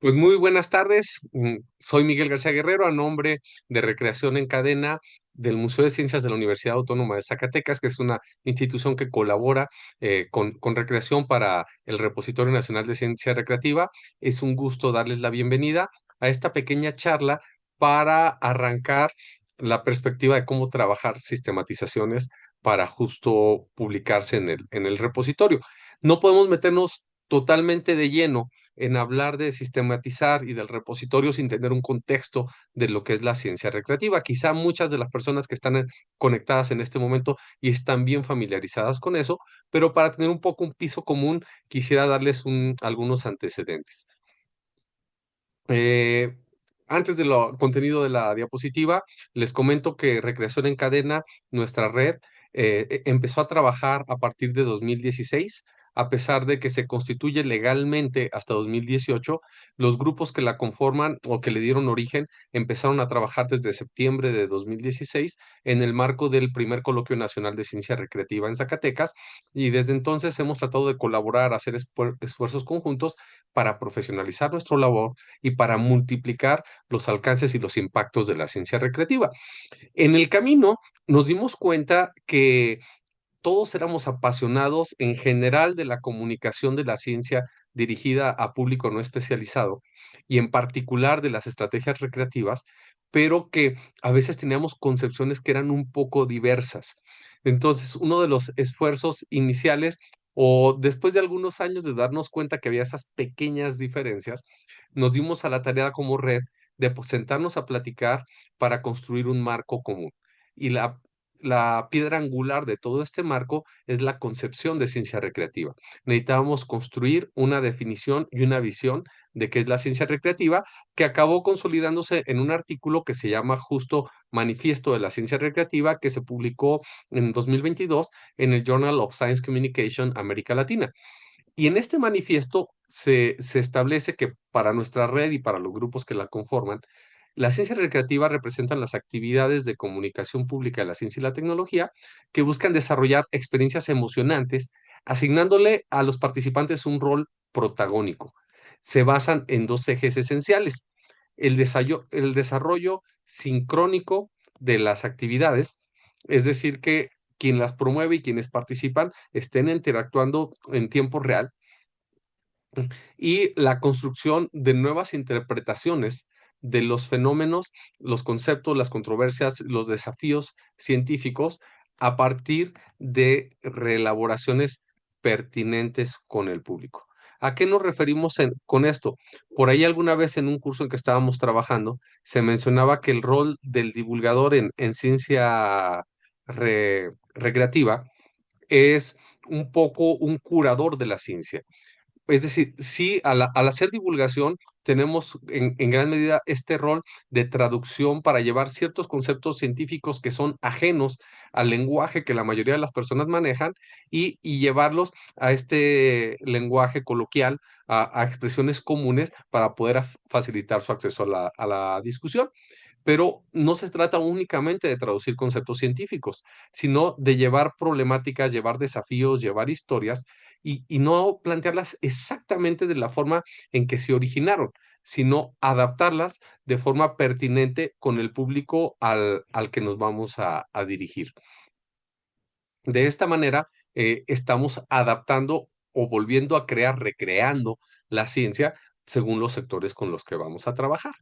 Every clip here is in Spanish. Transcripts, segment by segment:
Pues muy buenas tardes. Soy Miguel García Guerrero, a nombre de Recreación en Cadena del Museo de Ciencias de la Universidad Autónoma de Zacatecas, que es una institución que colabora con Recreación para el Repositorio Nacional de Ciencia Recreativa. Es un gusto darles la bienvenida a esta pequeña charla para arrancar la perspectiva de cómo trabajar sistematizaciones para justo publicarse en el repositorio. No podemos meternos totalmente de lleno en hablar de sistematizar y del repositorio sin tener un contexto de lo que es la ciencia recreativa. Quizá muchas de las personas que están conectadas en este momento y están bien familiarizadas con eso, pero para tener un poco un piso común, quisiera darles algunos antecedentes. Eh, Antes de lo contenido de la diapositiva, les comento que Recreación en Cadena, nuestra red, empezó a trabajar a partir de 2016. A pesar de que se constituye legalmente hasta 2018, los grupos que la conforman o que le dieron origen empezaron a trabajar desde septiembre de 2016 en el marco del primer Coloquio Nacional de Ciencia Recreativa en Zacatecas, y desde entonces hemos tratado de colaborar, hacer esfuerzos conjuntos para profesionalizar nuestra labor y para multiplicar los alcances y los impactos de la ciencia recreativa. En el camino nos dimos cuenta que todos éramos apasionados en general de la comunicación de la ciencia dirigida a público no especializado y en particular de las estrategias recreativas, pero que a veces teníamos concepciones que eran un poco diversas. Entonces, uno de los esfuerzos iniciales o después de algunos años de darnos cuenta que había esas pequeñas diferencias, nos dimos a la tarea como red de sentarnos a platicar para construir un marco común. Y la piedra angular de todo este marco es la concepción de ciencia recreativa. Necesitábamos construir una definición y una visión de qué es la ciencia recreativa, que acabó consolidándose en un artículo que se llama justo Manifiesto de la Ciencia Recreativa, que se publicó en 2022 en el Journal of Science Communication América Latina. Y en este manifiesto se establece que para nuestra red y para los grupos que la conforman, la ciencia recreativa representan las actividades de comunicación pública de la ciencia y la tecnología que buscan desarrollar experiencias emocionantes, asignándole a los participantes un rol protagónico. Se basan en dos ejes esenciales: el desarrollo sincrónico de las actividades, es decir, que quien las promueve y quienes participan estén interactuando en tiempo real, y la construcción de nuevas interpretaciones de los fenómenos, los conceptos, las controversias, los desafíos científicos a partir de reelaboraciones pertinentes con el público. ¿A qué nos referimos con esto? Por ahí alguna vez en un curso en que estábamos trabajando, se mencionaba que el rol del divulgador en ciencia recreativa es un poco un curador de la ciencia. Es decir, sí, al hacer divulgación tenemos en gran medida este rol de traducción para llevar ciertos conceptos científicos que son ajenos al lenguaje que la mayoría de las personas manejan, y llevarlos a este lenguaje coloquial, a expresiones comunes para poder facilitar su acceso a la discusión. Pero no se trata únicamente de traducir conceptos científicos, sino de llevar problemáticas, llevar desafíos, llevar historias, y no plantearlas exactamente de la forma en que se originaron, sino adaptarlas de forma pertinente con el público al que nos vamos a dirigir. De esta manera, estamos adaptando o volviendo a crear, recreando la ciencia según los sectores con los que vamos a trabajar.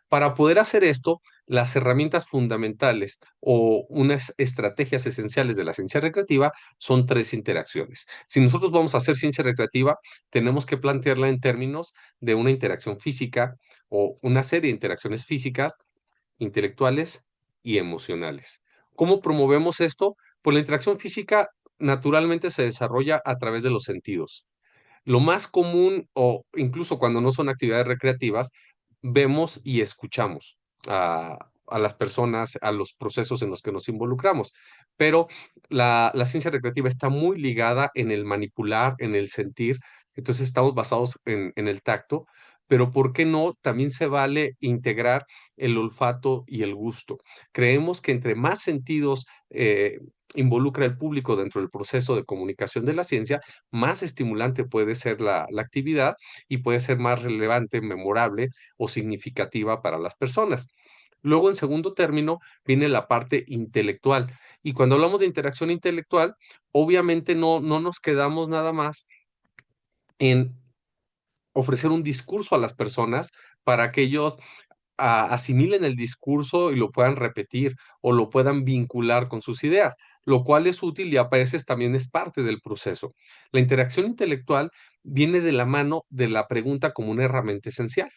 Para poder hacer esto, las herramientas fundamentales o unas estrategias esenciales de la ciencia recreativa son tres interacciones. Si nosotros vamos a hacer ciencia recreativa, tenemos que plantearla en términos de una interacción física o una serie de interacciones físicas, intelectuales y emocionales. ¿Cómo promovemos esto? Pues la interacción física naturalmente se desarrolla a través de los sentidos. Lo más común, o incluso cuando no son actividades recreativas, vemos y escuchamos a las personas, a los procesos en los que nos involucramos. Pero la ciencia recreativa está muy ligada en el manipular, en el sentir. Entonces estamos basados en el tacto, pero ¿por qué no? También se vale integrar el olfato y el gusto. Creemos que entre más sentidos involucra al público dentro del proceso de comunicación de la ciencia, más estimulante puede ser la actividad y puede ser más relevante, memorable o significativa para las personas. Luego, en segundo término, viene la parte intelectual. Y cuando hablamos de interacción intelectual, obviamente no nos quedamos nada más en ofrecer un discurso a las personas para que ellos asimilen el discurso y lo puedan repetir o lo puedan vincular con sus ideas, lo cual es útil y a veces también es parte del proceso. La interacción intelectual viene de la mano de la pregunta como una herramienta esencial.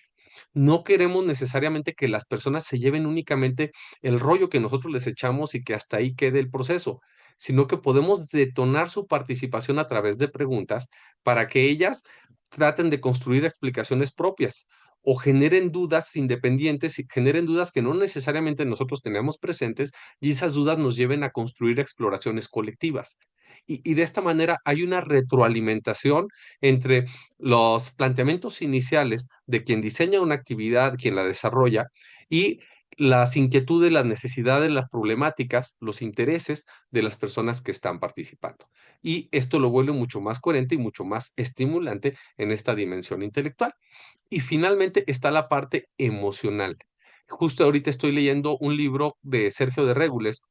No queremos necesariamente que las personas se lleven únicamente el rollo que nosotros les echamos y que hasta ahí quede el proceso, sino que podemos detonar su participación a través de preguntas para que ellas traten de construir explicaciones propias o generen dudas independientes y generen dudas que no necesariamente nosotros tenemos presentes y esas dudas nos lleven a construir exploraciones colectivas. Y de esta manera hay una retroalimentación entre los planteamientos iniciales de quien diseña una actividad, quien la desarrolla, y las inquietudes, las necesidades, las problemáticas, los intereses de las personas que están participando. Y esto lo vuelve mucho más coherente y mucho más estimulante en esta dimensión intelectual. Y finalmente está la parte emocional. Justo ahorita estoy leyendo un libro de Sergio de Régules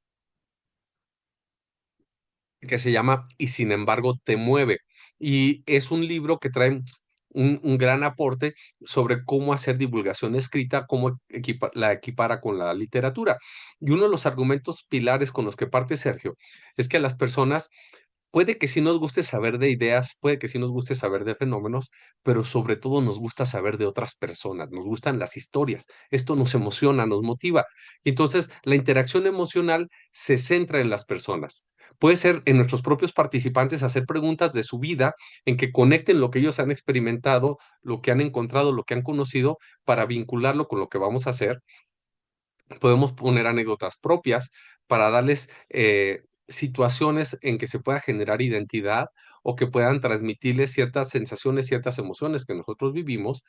que se llama Y sin embargo te mueve. Y es un libro que trae un gran aporte sobre cómo hacer divulgación escrita, cómo la equipara con la literatura. Y uno de los argumentos pilares con los que parte Sergio es que a las personas puede que sí nos guste saber de ideas, puede que sí nos guste saber de fenómenos, pero sobre todo nos gusta saber de otras personas, nos gustan las historias. Esto nos emociona, nos motiva. Entonces, la interacción emocional se centra en las personas. Puede ser en nuestros propios participantes hacer preguntas de su vida en que conecten lo que ellos han experimentado, lo que han encontrado, lo que han conocido, para vincularlo con lo que vamos a hacer. Podemos poner anécdotas propias para darles situaciones en que se pueda generar identidad o que puedan transmitirles ciertas sensaciones, ciertas emociones que nosotros vivimos.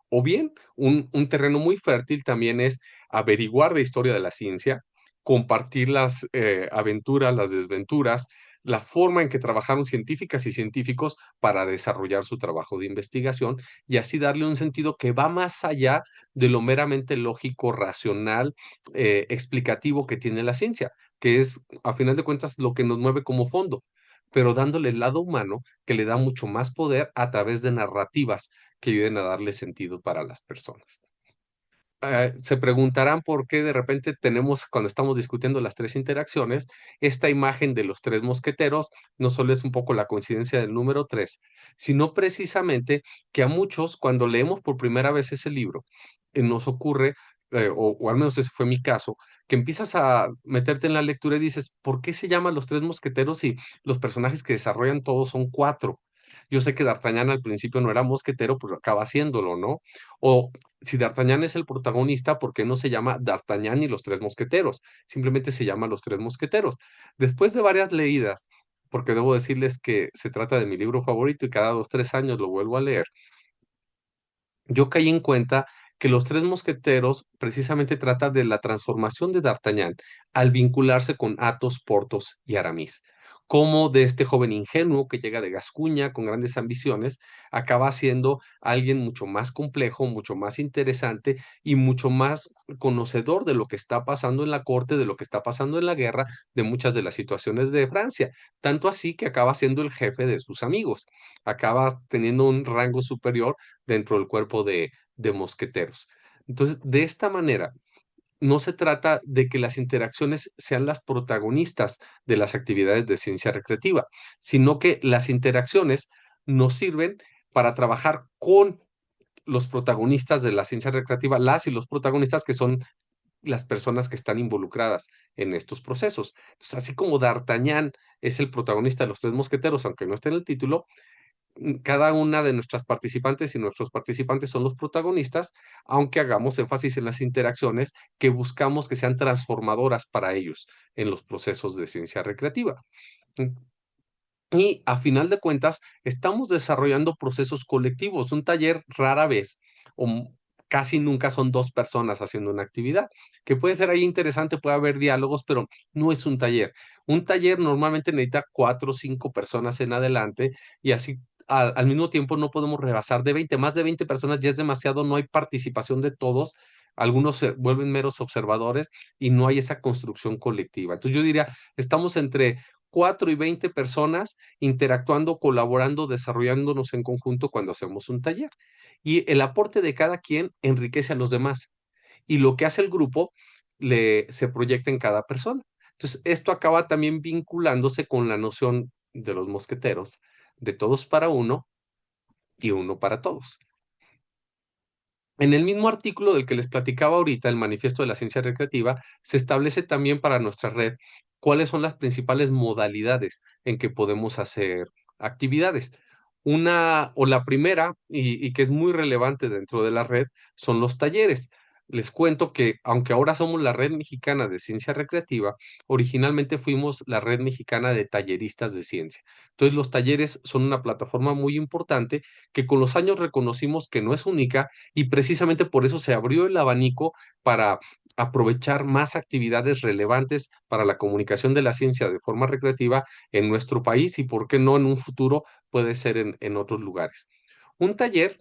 O bien, un terreno muy fértil también es averiguar de historia de la ciencia, compartir las aventuras, las desventuras, la forma en que trabajaron científicas y científicos para desarrollar su trabajo de investigación y así darle un sentido que va más allá de lo meramente lógico, racional, explicativo que tiene la ciencia, que es, a final de cuentas, lo que nos mueve como fondo, pero dándole el lado humano que le da mucho más poder a través de narrativas que ayuden a darle sentido para las personas. Se preguntarán por qué de repente tenemos, cuando estamos discutiendo las tres interacciones, esta imagen de los tres mosqueteros no solo es un poco la coincidencia del número tres, sino precisamente que a muchos, cuando leemos por primera vez ese libro, nos ocurre, o al menos ese fue mi caso, que empiezas a meterte en la lectura y dices, ¿por qué se llaman los tres mosqueteros si los personajes que desarrollan todos son cuatro? Yo sé que D'Artagnan al principio no era mosquetero, pero acaba haciéndolo, ¿no? O si D'Artagnan es el protagonista, ¿por qué no se llama D'Artagnan y los tres mosqueteros? Simplemente se llama Los tres mosqueteros. Después de varias leídas, porque debo decirles que se trata de mi libro favorito y cada 2, 3 años lo vuelvo a leer, yo caí en cuenta que Los Tres Mosqueteros precisamente trata de la transformación de D'Artagnan al vincularse con Athos, Porthos y Aramis. Cómo de este joven ingenuo que llega de Gascuña con grandes ambiciones, acaba siendo alguien mucho más complejo, mucho más interesante y mucho más conocedor de lo que está pasando en la corte, de lo que está pasando en la guerra, de muchas de las situaciones de Francia. Tanto así que acaba siendo el jefe de sus amigos, acaba teniendo un rango superior dentro del cuerpo de mosqueteros. Entonces, de esta manera, no se trata de que las interacciones sean las protagonistas de las actividades de ciencia recreativa, sino que las interacciones nos sirven para trabajar con los protagonistas de la ciencia recreativa, las y los protagonistas que son las personas que están involucradas en estos procesos. Entonces, así como D'Artagnan es el protagonista de los tres mosqueteros, aunque no esté en el título, cada una de nuestras participantes y nuestros participantes son los protagonistas, aunque hagamos énfasis en las interacciones que buscamos que sean transformadoras para ellos en los procesos de ciencia recreativa. Mm, Y a final de cuentas, estamos desarrollando procesos colectivos. Un taller rara vez, o casi nunca son dos personas haciendo una actividad, que puede ser ahí interesante, puede haber diálogos, pero no es un taller. Un taller normalmente necesita cuatro o cinco personas en adelante y así al mismo tiempo no podemos rebasar de 20. Más de 20 personas ya es demasiado, no hay participación de todos. Algunos se vuelven meros observadores y no hay esa construcción colectiva. Entonces yo diría, estamos entre 4 y 20 personas interactuando, colaborando, desarrollándonos en conjunto cuando hacemos un taller. Y el aporte de cada quien enriquece a los demás. Y lo que hace el grupo se proyecta en cada persona. Entonces, esto acaba también vinculándose con la noción de los mosqueteros, de todos para uno y uno para todos. En el mismo artículo del que les platicaba ahorita, el Manifiesto de la Ciencia Recreativa, se establece también para nuestra red cuáles son las principales modalidades en que podemos hacer actividades. Una o la primera, y que es muy relevante dentro de la red, son los talleres. Les cuento que, aunque ahora somos la Red Mexicana de Ciencia Recreativa, originalmente fuimos la Red Mexicana de Talleristas de Ciencia. Entonces, los talleres son una plataforma muy importante que con los años reconocimos que no es única y precisamente por eso se abrió el abanico para aprovechar más actividades relevantes para la comunicación de la ciencia de forma recreativa en nuestro país y, por qué no, en un futuro puede ser en otros lugares. Un taller,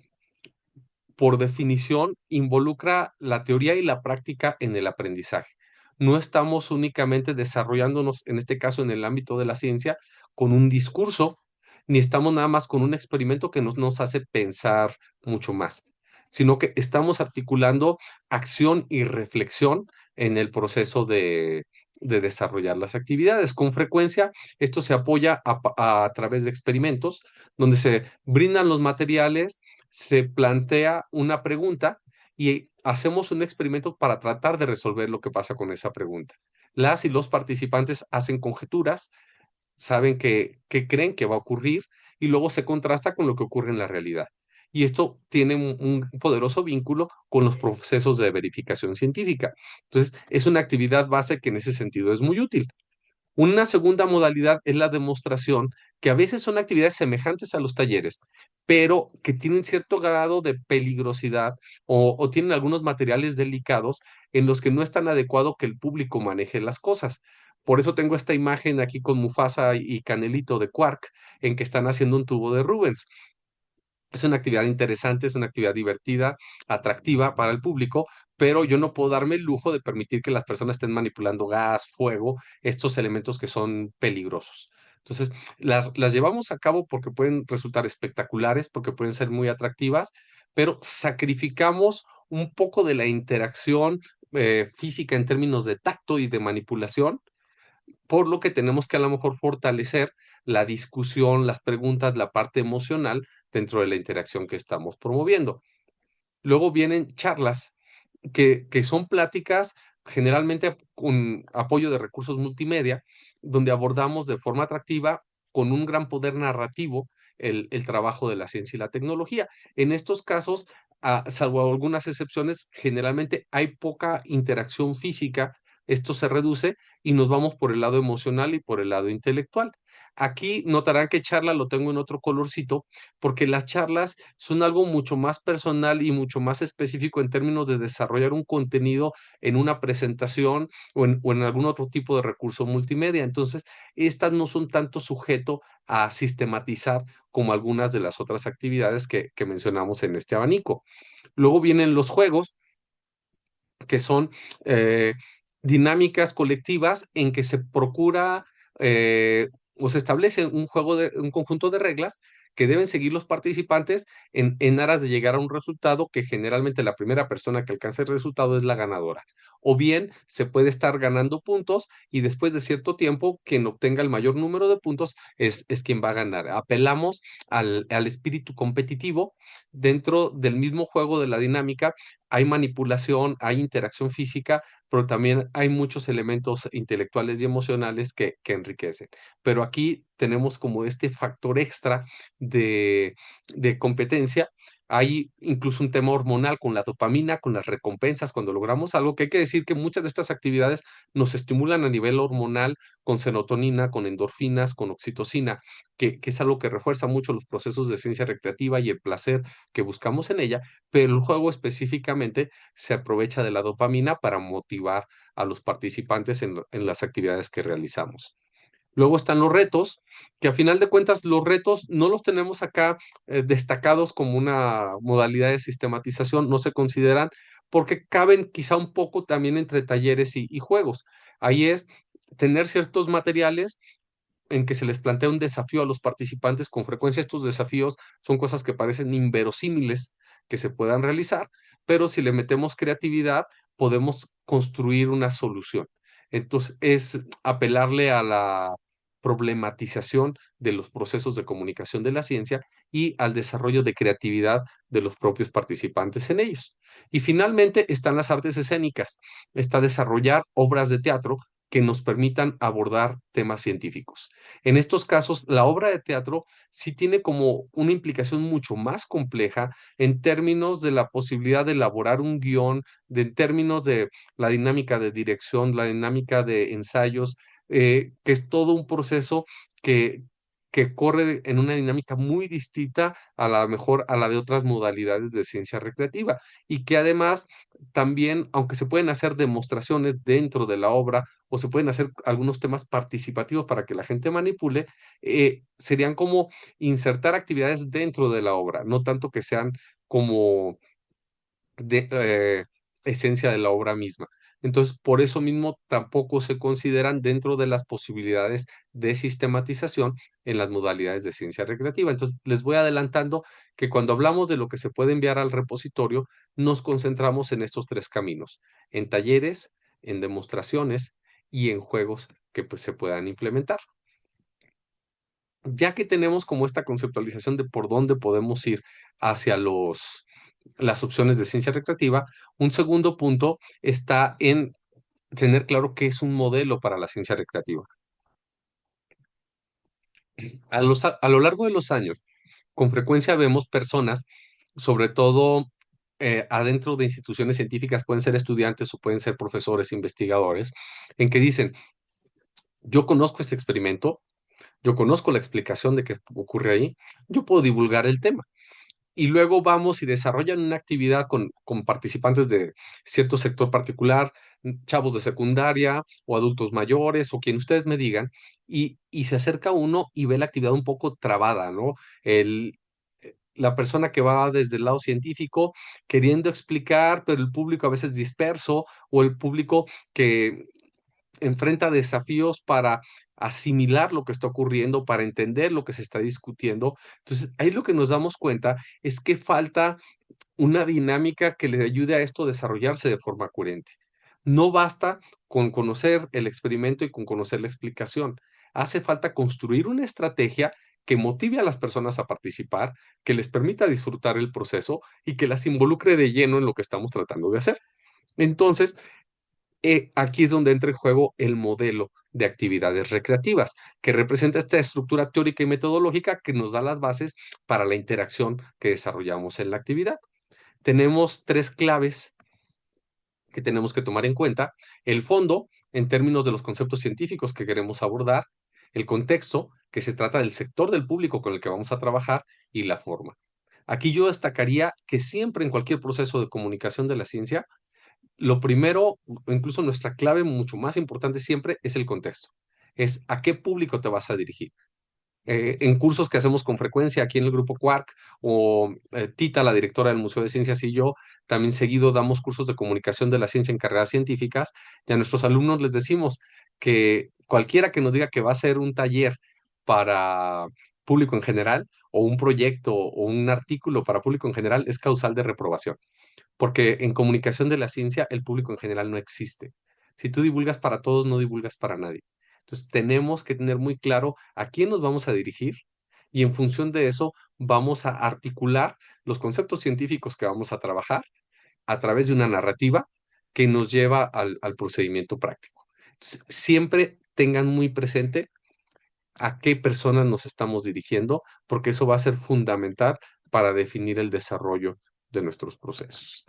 por definición, involucra la teoría y la práctica en el aprendizaje. No estamos únicamente desarrollándonos, en este caso en el ámbito de la ciencia, con un discurso, ni estamos nada más con un experimento que nos hace pensar mucho más, sino que estamos articulando acción y reflexión en el proceso de desarrollar las actividades. Con frecuencia, esto se apoya a través de experimentos, donde se brindan los materiales, se plantea una pregunta y hacemos un experimento para tratar de resolver lo que pasa con esa pregunta. Las y los participantes hacen conjeturas, saben que creen que va a ocurrir y luego se contrasta con lo que ocurre en la realidad. Y esto tiene un poderoso vínculo con los procesos de verificación científica. Entonces, es una actividad base que en ese sentido es muy útil. Una segunda modalidad es la demostración, que a veces son actividades semejantes a los talleres, pero que tienen cierto grado de peligrosidad o tienen algunos materiales delicados en los que no es tan adecuado que el público maneje las cosas. Por eso tengo esta imagen aquí con Mufasa y Canelito de Quark, en que están haciendo un tubo de Rubens. Es una actividad interesante, es una actividad divertida, atractiva para el público, pero yo no puedo darme el lujo de permitir que las personas estén manipulando gas, fuego, estos elementos que son peligrosos. Entonces, las llevamos a cabo porque pueden resultar espectaculares, porque pueden ser muy atractivas, pero sacrificamos un poco de la interacción física en términos de tacto y de manipulación, por lo que tenemos que a lo mejor fortalecer la discusión, las preguntas, la parte emocional dentro de la interacción que estamos promoviendo. Luego vienen charlas, que son pláticas generalmente con apoyo de recursos multimedia, donde abordamos de forma atractiva, con un gran poder narrativo, el trabajo de la ciencia y la tecnología. En estos casos, salvo algunas excepciones, generalmente hay poca interacción física, esto se reduce y nos vamos por el lado emocional y por el lado intelectual. Aquí notarán que charla lo tengo en otro colorcito, porque las charlas son algo mucho más personal y mucho más específico en términos de desarrollar un contenido en una presentación o en algún otro tipo de recurso multimedia. Entonces, estas no son tanto sujeto a sistematizar como algunas de las otras actividades que mencionamos en este abanico. Luego vienen los juegos, que son eh, dinámicas colectivas en que se procura o se establece un conjunto de reglas que deben seguir los participantes en aras de llegar a un resultado que generalmente la primera persona que alcance el resultado es la ganadora. O bien se puede estar ganando puntos y después de cierto tiempo quien obtenga el mayor número de puntos es quien va a ganar. Apelamos al espíritu competitivo dentro del mismo juego de la dinámica. Hay manipulación, hay interacción física, pero también hay muchos elementos intelectuales y emocionales que enriquecen. Pero aquí tenemos como este factor extra de competencia, Hay incluso un tema hormonal con la dopamina, con las recompensas cuando logramos algo, que hay que decir que muchas de estas actividades nos estimulan a nivel hormonal con serotonina, con endorfinas, con oxitocina, que es algo que refuerza mucho los procesos de ciencia recreativa y el placer que buscamos en ella, pero el juego específicamente se aprovecha de la dopamina para motivar a los participantes en las actividades que realizamos. Luego están los retos, que a final de cuentas los retos no los tenemos acá destacados como una modalidad de sistematización, no se consideran porque caben quizá un poco también entre talleres y juegos. Ahí es tener ciertos materiales en que se les plantea un desafío a los participantes. Con frecuencia estos desafíos son cosas que parecen inverosímiles que se puedan realizar, pero si le metemos creatividad, podemos construir una solución. Entonces, es apelarle a la problematización de los procesos de comunicación de la ciencia y al desarrollo de creatividad de los propios participantes en ellos. Y finalmente están las artes escénicas. Está desarrollar obras de teatro que nos permitan abordar temas científicos. En estos casos, la obra de teatro sí tiene como una implicación mucho más compleja en términos de la posibilidad de elaborar un guión, en términos de la dinámica de dirección, la dinámica de ensayos, que es todo un proceso que, que corre en una dinámica muy distinta a la mejor a la de otras modalidades de ciencia recreativa y que además también, aunque se pueden hacer demostraciones dentro de la obra o se pueden hacer algunos temas participativos para que la gente manipule, serían como insertar actividades dentro de la obra, no tanto que sean como de esencia de la obra misma. Entonces, por eso mismo tampoco se consideran dentro de las posibilidades de sistematización en las modalidades de ciencia recreativa. Entonces, les voy adelantando que cuando hablamos de lo que se puede enviar al repositorio, nos concentramos en estos tres caminos, en talleres, en demostraciones y en juegos que pues, se puedan implementar. Ya que tenemos como esta conceptualización de por dónde podemos ir hacia las opciones de ciencia recreativa, un segundo punto está en tener claro qué es un modelo para la ciencia recreativa. A lo largo de los años, con frecuencia vemos personas, sobre todo adentro de instituciones científicas, pueden ser estudiantes o pueden ser profesores, investigadores, en que dicen, yo conozco este experimento, yo conozco la explicación de qué ocurre ahí, yo puedo divulgar el tema. Y luego vamos y desarrollan una actividad con participantes de cierto sector particular, chavos de secundaria o adultos mayores o quien ustedes me digan, y se acerca uno y ve la actividad un poco trabada, ¿no? La persona que va desde el lado científico queriendo explicar, pero el público a veces disperso o el público que enfrenta desafíos para asimilar lo que está ocurriendo, para entender lo que se está discutiendo. Entonces, ahí lo que nos damos cuenta es que falta una dinámica que le ayude a esto a desarrollarse de forma coherente. No basta con conocer el experimento y con conocer la explicación. Hace falta construir una estrategia que motive a las personas a participar, que les permita disfrutar el proceso y que las involucre de lleno en lo que estamos tratando de hacer. Entonces, aquí es donde entra en juego el modelo de actividades recreativas, que representa esta estructura teórica y metodológica que nos da las bases para la interacción que desarrollamos en la actividad. Tenemos tres claves que tenemos que tomar en cuenta. El fondo, en términos de los conceptos científicos que queremos abordar, el contexto, que se trata del sector del público con el que vamos a trabajar, y la forma. Aquí yo destacaría que siempre en cualquier proceso de comunicación de la ciencia, lo primero, incluso nuestra clave mucho más importante siempre es el contexto. Es a qué público te vas a dirigir. En cursos que hacemos con frecuencia aquí en el grupo Quark o Tita, la directora del Museo de Ciencias y yo, también seguido damos cursos de comunicación de la ciencia en carreras científicas y a nuestros alumnos les decimos que cualquiera que nos diga que va a hacer un taller para público en general o un proyecto o un artículo para público en general es causal de reprobación porque en comunicación de la ciencia el público en general no existe. Si tú divulgas para todos, no divulgas para nadie. Entonces tenemos que tener muy claro a quién nos vamos a dirigir y en función de eso vamos a articular los conceptos científicos que vamos a trabajar a través de una narrativa que nos lleva al procedimiento práctico. Entonces, siempre tengan muy presente a qué personas nos estamos dirigiendo, porque eso va a ser fundamental para definir el desarrollo de nuestros procesos.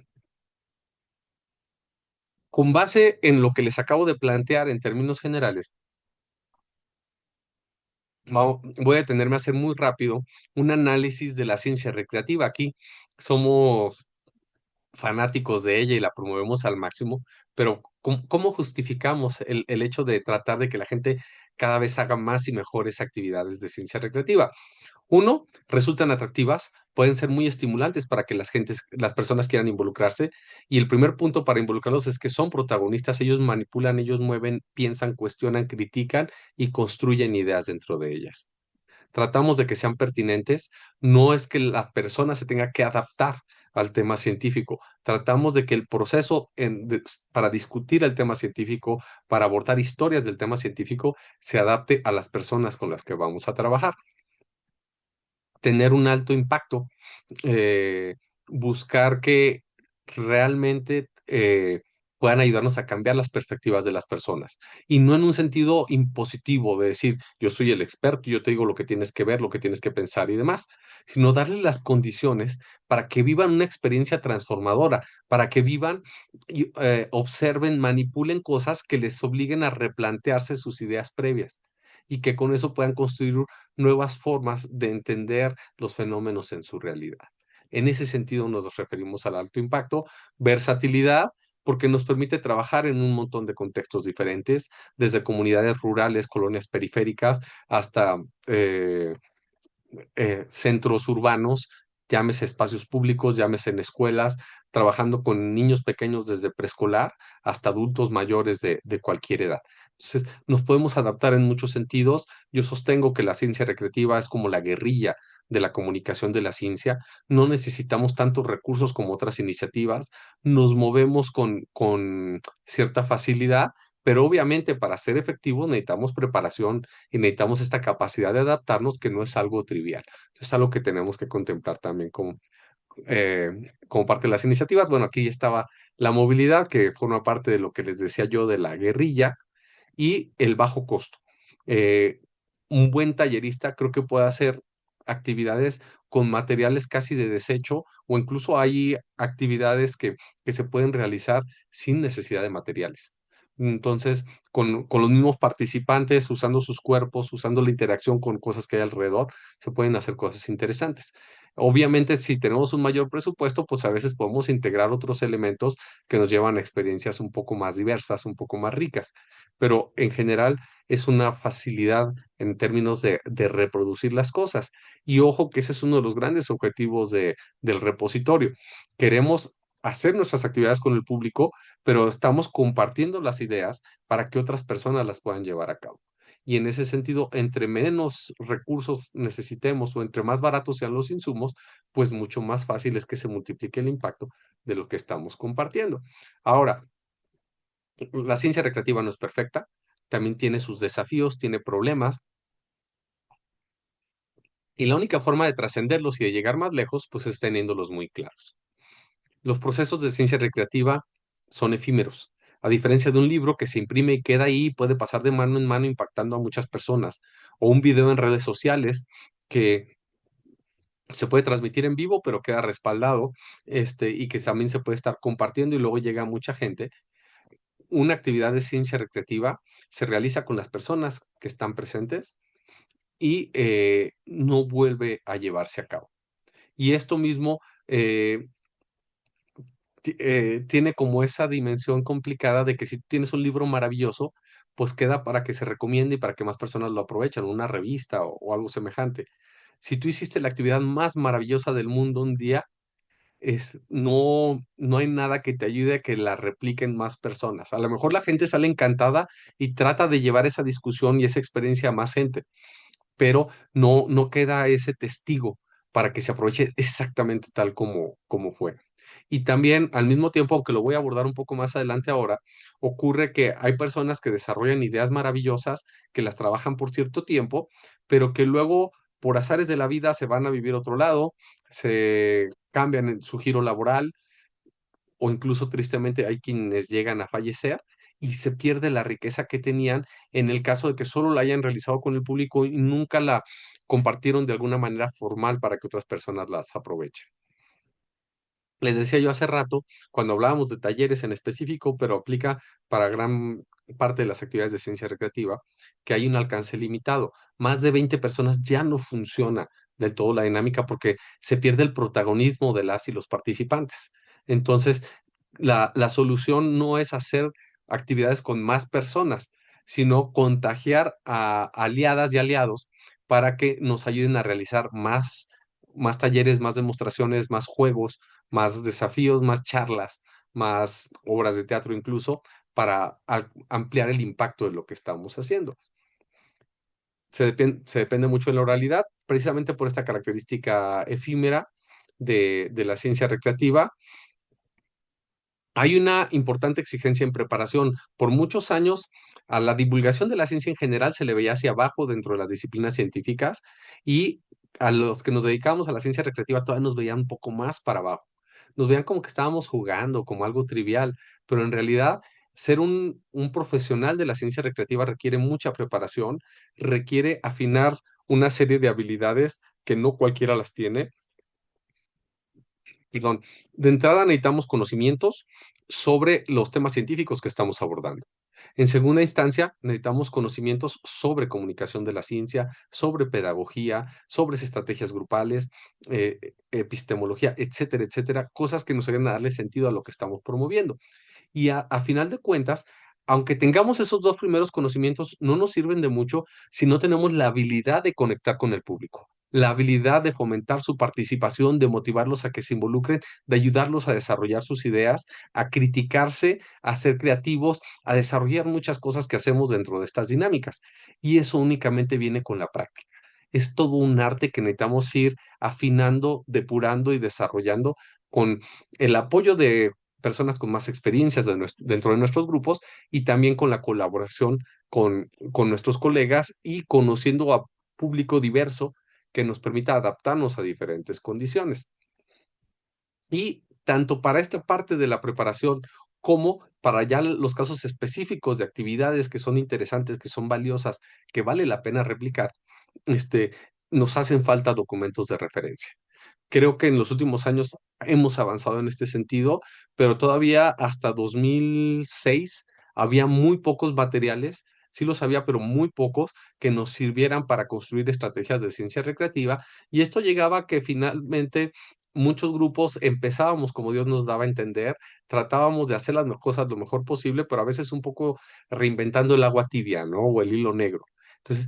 Con base en lo que les acabo de plantear en términos generales, voy a detenerme a hacer muy rápido un análisis de la ciencia recreativa. Aquí somos fanáticos de ella y la promovemos al máximo, pero ¿cómo justificamos el hecho de tratar de que la gente cada vez haga más y mejores actividades de ciencia recreativa? Uno, resultan atractivas, pueden ser muy estimulantes para que las personas quieran involucrarse. Y el primer punto para involucrarlos es que son protagonistas, ellos manipulan, ellos mueven, piensan, cuestionan, critican y construyen ideas dentro de ellas. Tratamos de que sean pertinentes, no es que la persona se tenga que adaptar al tema científico. Tratamos de que el proceso para discutir el tema científico, para abordar historias del tema científico, se adapte a las personas con las que vamos a trabajar. Tener un alto impacto, eh, buscar que realmente puedan ayudarnos a cambiar las perspectivas de las personas y no en un sentido impositivo de decir yo soy el experto, yo te digo lo que tienes que ver, lo que tienes que pensar y demás, sino darles las condiciones para que vivan una experiencia transformadora, para que vivan, y, observen, manipulen cosas que les obliguen a replantearse sus ideas previas y que con eso puedan construir nuevas formas de entender los fenómenos en su realidad. En ese sentido nos referimos al alto impacto, versatilidad, porque nos permite trabajar en un montón de contextos diferentes, desde comunidades rurales, colonias periféricas, hasta centros urbanos, llámese espacios públicos, llámese en escuelas, trabajando con niños pequeños desde preescolar hasta adultos mayores de cualquier edad. Entonces, nos podemos adaptar en muchos sentidos. Yo sostengo que la ciencia recreativa es como la guerrilla de la comunicación de la ciencia. No necesitamos tantos recursos como otras iniciativas. Nos movemos con cierta facilidad, pero obviamente para ser efectivos necesitamos preparación y necesitamos esta capacidad de adaptarnos que no es algo trivial. Es algo que tenemos que contemplar también eh, como parte de las iniciativas. Bueno, aquí ya estaba la movilidad, que forma parte de lo que les decía yo de la guerrilla, y el bajo costo. Eh, un buen tallerista creo que puede hacer actividades con materiales casi de desecho o incluso hay actividades que se pueden realizar sin necesidad de materiales. Entonces, con los mismos participantes, usando sus cuerpos, usando la interacción con cosas que hay alrededor, se pueden hacer cosas interesantes. Obviamente, si tenemos un mayor presupuesto, pues a veces podemos integrar otros elementos que nos llevan a experiencias un poco más diversas, un poco más ricas, pero en general es una facilidad en términos de reproducir las cosas. Y ojo que ese es uno de los grandes objetivos del repositorio. Queremos hacer nuestras actividades con el público, pero estamos compartiendo las ideas para que otras personas las puedan llevar a cabo. Y en ese sentido, entre menos recursos necesitemos o entre más baratos sean los insumos, pues mucho más fácil es que se multiplique el impacto de lo que estamos compartiendo. Ahora, la ciencia recreativa no es perfecta, también tiene sus desafíos, tiene problemas, y la única forma de trascenderlos y de llegar más lejos, pues es teniéndolos muy claros. Los procesos de ciencia recreativa son efímeros, a diferencia de un libro que se imprime y queda ahí y puede pasar de mano en mano impactando a muchas personas, o un video en redes sociales que se puede transmitir en vivo, pero queda respaldado, y que también se puede estar compartiendo y luego llega a mucha gente. Una actividad de ciencia recreativa se realiza con las personas que están presentes y no vuelve a llevarse a cabo. Y esto mismo eh, tiene como esa dimensión complicada de que si tienes un libro maravilloso, pues queda para que se recomiende y para que más personas lo aprovechen, una revista o algo semejante. Si tú hiciste la actividad más maravillosa del mundo un día, no hay nada que te ayude a que la repliquen más personas. A lo mejor la gente sale encantada y trata de llevar esa discusión y esa experiencia a más gente, pero no queda ese testigo para que se aproveche exactamente tal como fue. Y también, al mismo tiempo, aunque lo voy a abordar un poco más adelante ahora, ocurre que hay personas que desarrollan ideas maravillosas, que las trabajan por cierto tiempo, pero que luego, por azares de la vida, se van a vivir a otro lado, se cambian en su giro laboral, o incluso tristemente hay quienes llegan a fallecer y se pierde la riqueza que tenían en el caso de que solo la hayan realizado con el público y nunca compartieron de alguna manera formal para que otras personas las aprovechen. Les decía yo hace rato, cuando hablábamos de talleres en específico, pero aplica para gran parte de las actividades de ciencia recreativa, que hay un alcance limitado. Más de 20 personas ya no funciona del todo la dinámica porque se pierde el protagonismo de las y los participantes. Entonces, la solución no es hacer actividades con más personas, sino contagiar a aliadas y aliados para que nos ayuden a realizar más talleres, más demostraciones, más juegos, más desafíos, más charlas, más obras de teatro incluso, para ampliar el impacto de lo que estamos haciendo. Se depende mucho de la oralidad, precisamente por esta característica efímera de la ciencia recreativa. Hay una importante exigencia en preparación. Por muchos años, a la divulgación de la ciencia en general se le veía hacia abajo dentro de las disciplinas científicas, y a los que nos dedicábamos a la ciencia recreativa todavía nos veían un poco más para abajo. Nos veían como que estábamos jugando, como algo trivial, pero en realidad ser un profesional de la ciencia recreativa requiere mucha preparación, requiere afinar una serie de habilidades que no cualquiera las tiene. Perdón, de entrada necesitamos conocimientos sobre los temas científicos que estamos abordando. En segunda instancia, necesitamos conocimientos sobre comunicación de la ciencia, sobre pedagogía, sobre estrategias grupales, epistemología, etcétera, etcétera, cosas que nos ayuden a darle sentido a lo que estamos promoviendo. Y a final de cuentas, aunque tengamos esos dos primeros conocimientos, no nos sirven de mucho si no tenemos la habilidad de conectar con el público, la habilidad de fomentar su participación, de motivarlos a que se involucren, de ayudarlos a desarrollar sus ideas, a criticarse, a ser creativos, a desarrollar muchas cosas que hacemos dentro de estas dinámicas. Y eso únicamente viene con la práctica. Es todo un arte que necesitamos ir afinando, depurando y desarrollando con el apoyo de personas con más experiencias dentro de nuestros grupos, y también con la colaboración con nuestros colegas y conociendo a público diverso que nos permita adaptarnos a diferentes condiciones. Y tanto para esta parte de la preparación como para ya los casos específicos de actividades que son interesantes, que son valiosas, que vale la pena replicar, este, nos hacen falta documentos de referencia. Creo que en los últimos años hemos avanzado en este sentido, pero todavía hasta 2006 había muy pocos materiales, sí los había, pero muy pocos, que nos sirvieran para construir estrategias de ciencia recreativa. Y esto llegaba a que finalmente muchos grupos empezábamos como Dios nos daba a entender, tratábamos de hacer las cosas lo mejor posible, pero a veces un poco reinventando el agua tibia, ¿no? O el hilo negro. Entonces,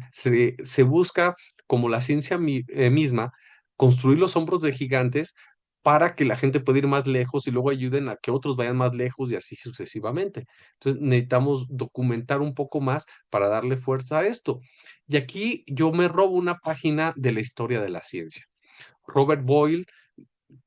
se busca, como la ciencia misma, construir los hombros de gigantes para que la gente pueda ir más lejos y luego ayuden a que otros vayan más lejos y así sucesivamente. Entonces necesitamos documentar un poco más para darle fuerza a esto. Y aquí yo me robo una página de la historia de la ciencia. Robert Boyle,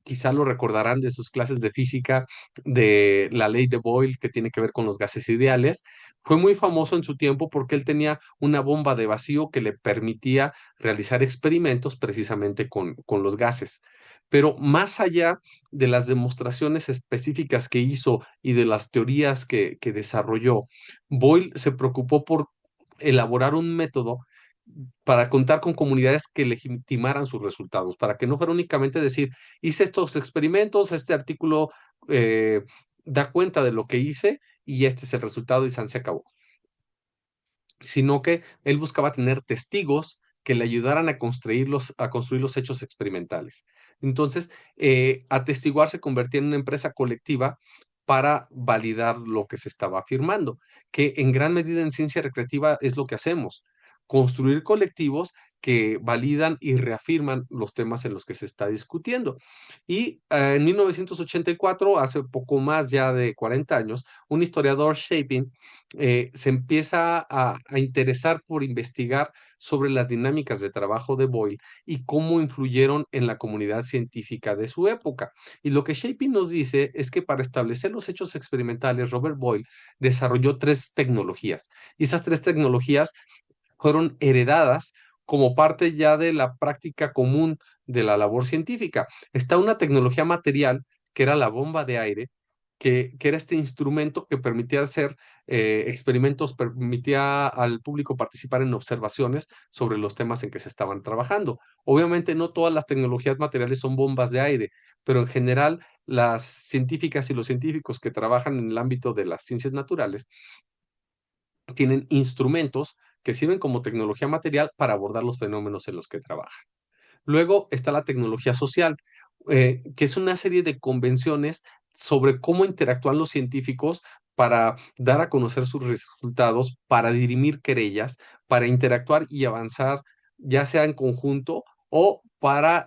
quizá lo recordarán de sus clases de física, de la ley de Boyle que tiene que ver con los gases ideales. Fue muy famoso en su tiempo porque él tenía una bomba de vacío que le permitía realizar experimentos precisamente con los gases. Pero más allá de las demostraciones específicas que hizo y de las teorías que desarrolló, Boyle se preocupó por elaborar un método para contar con comunidades que legitimaran sus resultados, para que no fuera únicamente decir, hice estos experimentos, este artículo eh, da cuenta de lo que hice y este es el resultado y se acabó, sino que él buscaba tener testigos que le ayudaran a construir los hechos experimentales. Entonces, atestiguar se convertía en una empresa colectiva para validar lo que se estaba afirmando, que en gran medida en ciencia recreativa es lo que hacemos, construir colectivos que validan y reafirman los temas en los que se está discutiendo. Y en 1984, hace poco más ya de 40 años, un historiador, Shapin, se empieza a interesar por investigar sobre las dinámicas de trabajo de Boyle y cómo influyeron en la comunidad científica de su época. Y lo que Shapin nos dice es que para establecer los hechos experimentales, Robert Boyle desarrolló tres tecnologías. Y esas tres tecnologías fueron heredadas como parte ya de la práctica común de la labor científica. Está una tecnología material, que era la bomba de aire, que era este instrumento que permitía hacer experimentos, permitía al público participar en observaciones sobre los temas en que se estaban trabajando. Obviamente no todas las tecnologías materiales son bombas de aire, pero en general las científicas y los científicos que trabajan en el ámbito de las ciencias naturales tienen instrumentos que sirven como tecnología material para abordar los fenómenos en los que trabajan. Luego está la tecnología social, que es una serie de convenciones sobre cómo interactúan los científicos para dar a conocer sus resultados, para dirimir querellas, para interactuar y avanzar, ya sea en conjunto o para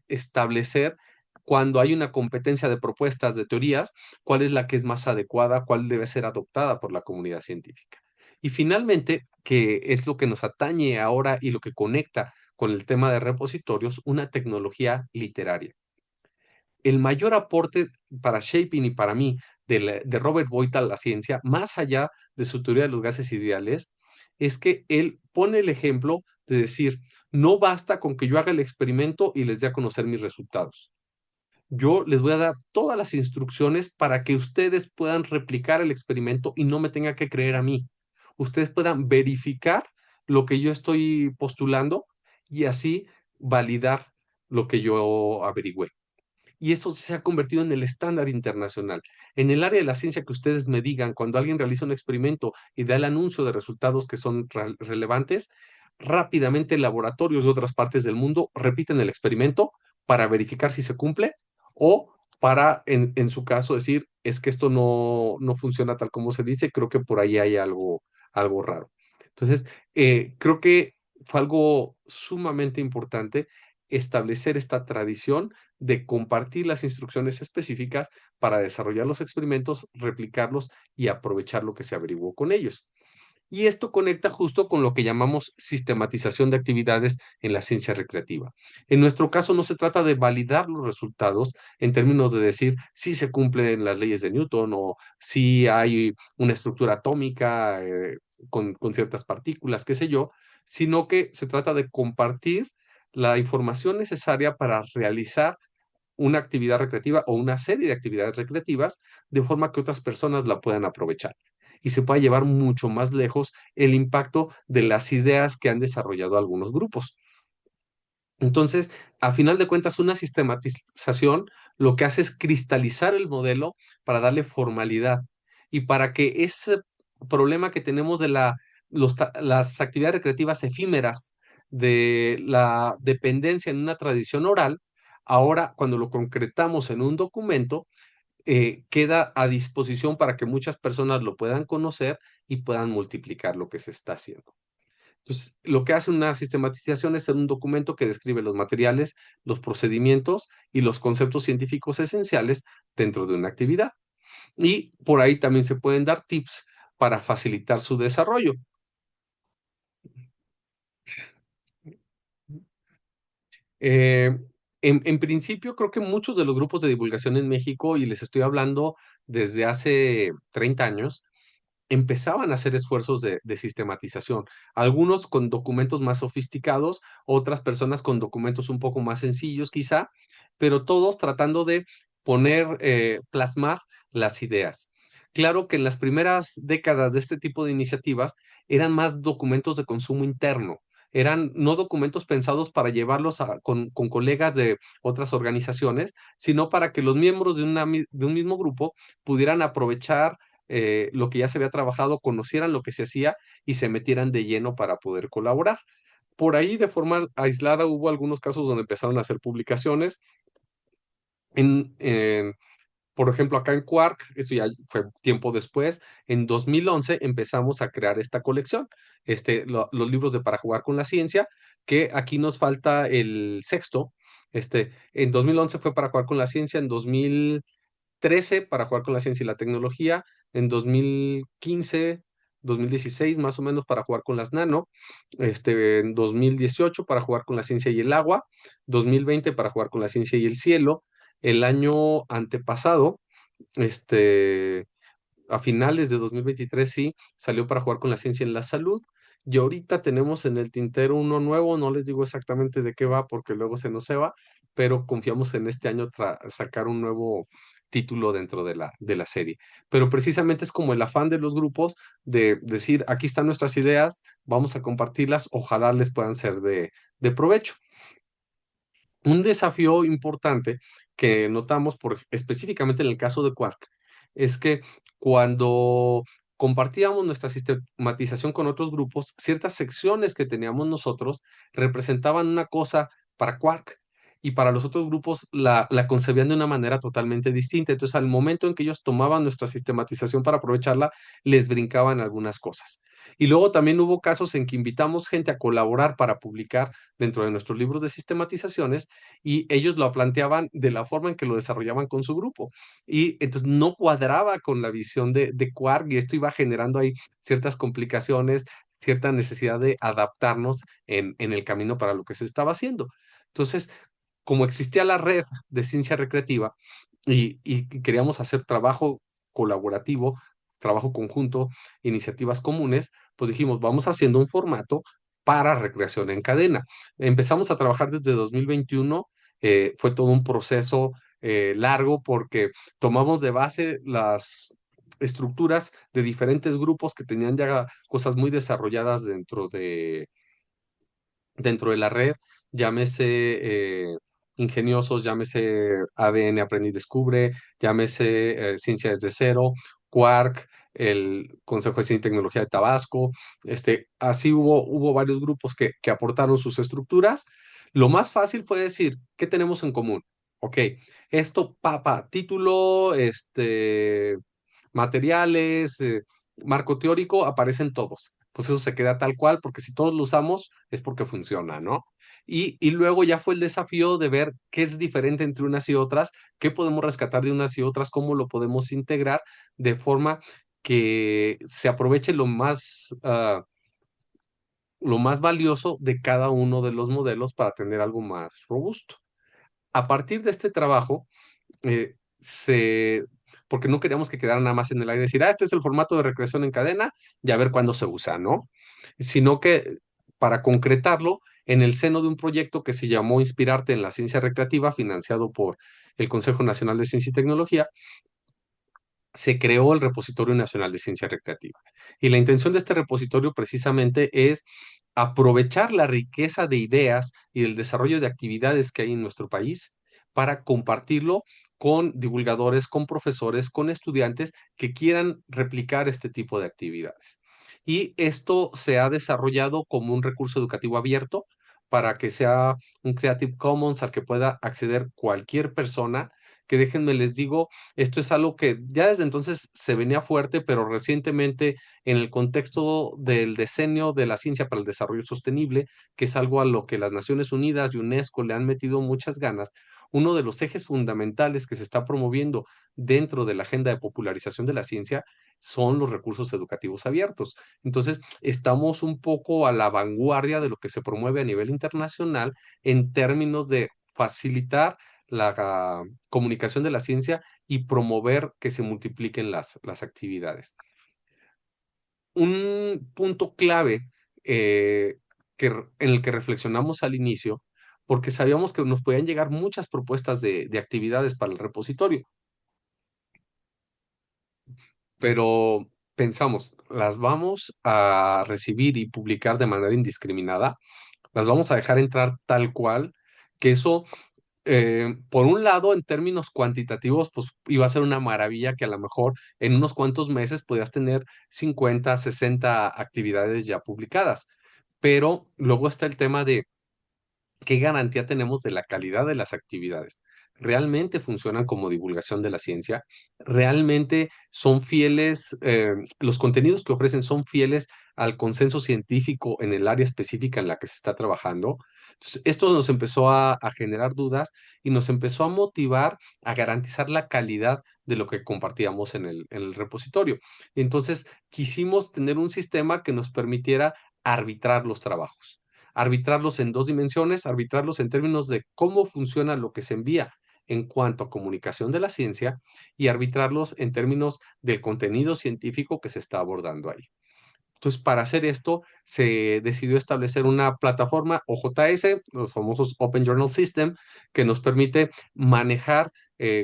establecer cuando hay una competencia de propuestas, de teorías, cuál es la que es más adecuada, cuál debe ser adoptada por la comunidad científica. Y finalmente, que es lo que nos atañe ahora y lo que conecta con el tema de repositorios, una tecnología literaria. El mayor aporte para Shaping y para mí de Robert Boyd a la ciencia, más allá de su teoría de los gases ideales, es que él pone el ejemplo de decir, no basta con que yo haga el experimento y les dé a conocer mis resultados. Yo les voy a dar todas las instrucciones para que ustedes puedan replicar el experimento y no me tenga que creer a mí. Ustedes puedan verificar lo que yo estoy postulando y así validar lo que yo averigüé. Y eso se ha convertido en el estándar internacional. En el área de la ciencia que ustedes me digan, cuando alguien realiza un experimento y da el anuncio de resultados que son relevantes, rápidamente laboratorios de otras partes del mundo repiten el experimento para verificar si se cumple o para, en su caso, decir, es que esto no funciona tal como se dice, creo que por ahí hay algo raro. Entonces, creo que fue algo sumamente importante establecer esta tradición de compartir las instrucciones específicas para desarrollar los experimentos, replicarlos y aprovechar lo que se averiguó con ellos. Y esto conecta justo con lo que llamamos sistematización de actividades en la ciencia recreativa. En nuestro caso no se trata de validar los resultados en términos de decir si se cumplen las leyes de Newton o si hay una estructura atómica con ciertas partículas, qué sé yo, sino que se trata de compartir la información necesaria para realizar una actividad recreativa o una serie de actividades recreativas de forma que otras personas la puedan aprovechar y se pueda llevar mucho más lejos el impacto de las ideas que han desarrollado algunos grupos. Entonces, a final de cuentas, una sistematización lo que hace es cristalizar el modelo para darle formalidad y para que ese problema que tenemos de las actividades recreativas efímeras, de la dependencia en una tradición oral, ahora cuando lo concretamos en un documento, queda a disposición para que muchas personas lo puedan conocer y puedan multiplicar lo que se está haciendo. Entonces, lo que hace una sistematización es ser un documento que describe los materiales, los procedimientos y los conceptos científicos esenciales dentro de una actividad. Y por ahí también se pueden dar tips para facilitar su desarrollo. Eh, en principio, creo que muchos de los grupos de divulgación en México, y les estoy hablando desde hace 30 años, empezaban a hacer esfuerzos de sistematización, algunos con documentos más sofisticados, otras personas con documentos un poco más sencillos quizá, pero todos tratando de poner, plasmar las ideas. Claro que en las primeras décadas de este tipo de iniciativas eran más documentos de consumo interno, eran no documentos pensados para llevarlos con colegas de otras organizaciones, sino para que los miembros de un mismo grupo pudieran aprovechar lo que ya se había trabajado, conocieran lo que se hacía y se metieran de lleno para poder colaborar. Por ahí, de forma aislada, hubo algunos casos donde empezaron a hacer publicaciones. En, en, por ejemplo, acá en Quark, eso ya fue tiempo después, en 2011 empezamos a crear esta colección, los libros de Para jugar con la ciencia, que aquí nos falta el sexto. En 2011 fue Para jugar con la ciencia, en 2013 para jugar con la ciencia y la tecnología, en 2015, 2016 más o menos para jugar con las nano, en 2018 para jugar con la ciencia y el agua, 2020 para jugar con la ciencia y el cielo, el año antepasado, este, a finales de 2023 sí, salió para jugar con la ciencia en la salud. Y ahorita tenemos en el tintero uno nuevo, no les digo exactamente de qué va porque luego se nos se va, pero confiamos en este año sacar un nuevo título dentro de la serie. Pero precisamente es como el afán de los grupos de decir, aquí están nuestras ideas, vamos a compartirlas, ojalá les puedan ser de provecho. Un desafío importante que notamos específicamente en el caso de Quark es que cuando compartíamos nuestra sistematización con otros grupos, ciertas secciones que teníamos nosotros representaban una cosa para Quark y para los otros grupos la concebían de una manera totalmente distinta. Entonces, al momento en que ellos tomaban nuestra sistematización para aprovecharla, les brincaban algunas cosas. Y luego también hubo casos en que invitamos gente a colaborar para publicar dentro de nuestros libros de sistematizaciones y ellos lo planteaban de la forma en que lo desarrollaban con su grupo. Y entonces no cuadraba con la visión de Quark y esto iba generando ahí ciertas complicaciones, cierta necesidad de adaptarnos en el camino para lo que se estaba haciendo. Entonces, como existía la red de ciencia recreativa y queríamos hacer trabajo colaborativo, trabajo conjunto, iniciativas comunes, pues dijimos, vamos haciendo un formato para recreación en cadena. Empezamos a trabajar desde 2021, fue todo un proceso largo porque tomamos de base las estructuras de diferentes grupos que tenían ya cosas muy desarrolladas dentro de la red, llámese ingeniosos, llámese ADN Aprende y Descubre, llámese Ciencia desde Cero, Quark, el Consejo de Ciencia y Tecnología de Tabasco, así hubo varios grupos que aportaron sus estructuras. Lo más fácil fue decir, ¿qué tenemos en común? Ok, esto, papa, título, materiales, marco teórico, aparecen todos. Pues eso se queda tal cual, porque si todos lo usamos es porque funciona, ¿no? Y luego ya fue el desafío de ver qué es diferente entre unas y otras, qué podemos rescatar de unas y otras, cómo lo podemos integrar de forma que se aproveche lo más valioso de cada uno de los modelos para tener algo más robusto. A partir de este trabajo, eh, se, porque no queríamos que quedara nada más en el aire, decir, este es el formato de recreación en cadena y a ver cuándo se usa, ¿no? Sino que para concretarlo, en el seno de un proyecto que se llamó Inspirarte en la Ciencia Recreativa, financiado por el Consejo Nacional de Ciencia y Tecnología, se creó el Repositorio Nacional de Ciencia Recreativa. Y la intención de este repositorio precisamente es aprovechar la riqueza de ideas y el desarrollo de actividades que hay en nuestro país para compartirlo con divulgadores, con profesores, con estudiantes que quieran replicar este tipo de actividades. Y esto se ha desarrollado como un recurso educativo abierto para que sea un Creative Commons al que pueda acceder cualquier persona, que déjenme les digo, esto es algo que ya desde entonces se venía fuerte, pero recientemente en el contexto del decenio de la ciencia para el desarrollo sostenible, que es algo a lo que las Naciones Unidas y UNESCO le han metido muchas ganas, uno de los ejes fundamentales que se está promoviendo dentro de la agenda de popularización de la ciencia son los recursos educativos abiertos. Entonces, estamos un poco a la vanguardia de lo que se promueve a nivel internacional en términos de facilitar la comunicación de la ciencia y promover que se multipliquen las actividades. Un punto clave en el que reflexionamos al inicio, porque sabíamos que nos podían llegar muchas propuestas de actividades para el repositorio, pero pensamos, ¿las vamos a recibir y publicar de manera indiscriminada? ¿Las vamos a dejar entrar tal cual? Que eso por un lado, en términos cuantitativos, pues iba a ser una maravilla que a lo mejor en unos cuantos meses podías tener 50, 60 actividades ya publicadas. Pero luego está el tema de ¿qué garantía tenemos de la calidad de las actividades? ¿Realmente funcionan como divulgación de la ciencia? ¿Realmente son fieles, los contenidos que ofrecen son fieles al consenso científico en el área específica en la que se está trabajando? Entonces, esto nos empezó a generar dudas y nos empezó a motivar a garantizar la calidad de lo que compartíamos en el repositorio. Entonces, quisimos tener un sistema que nos permitiera arbitrar los trabajos, arbitrarlos en dos dimensiones, arbitrarlos en términos de cómo funciona lo que se envía en cuanto a comunicación de la ciencia y arbitrarlos en términos del contenido científico que se está abordando ahí. Entonces, para hacer esto, se decidió establecer una plataforma OJS, los famosos Open Journal System, que nos permite manejar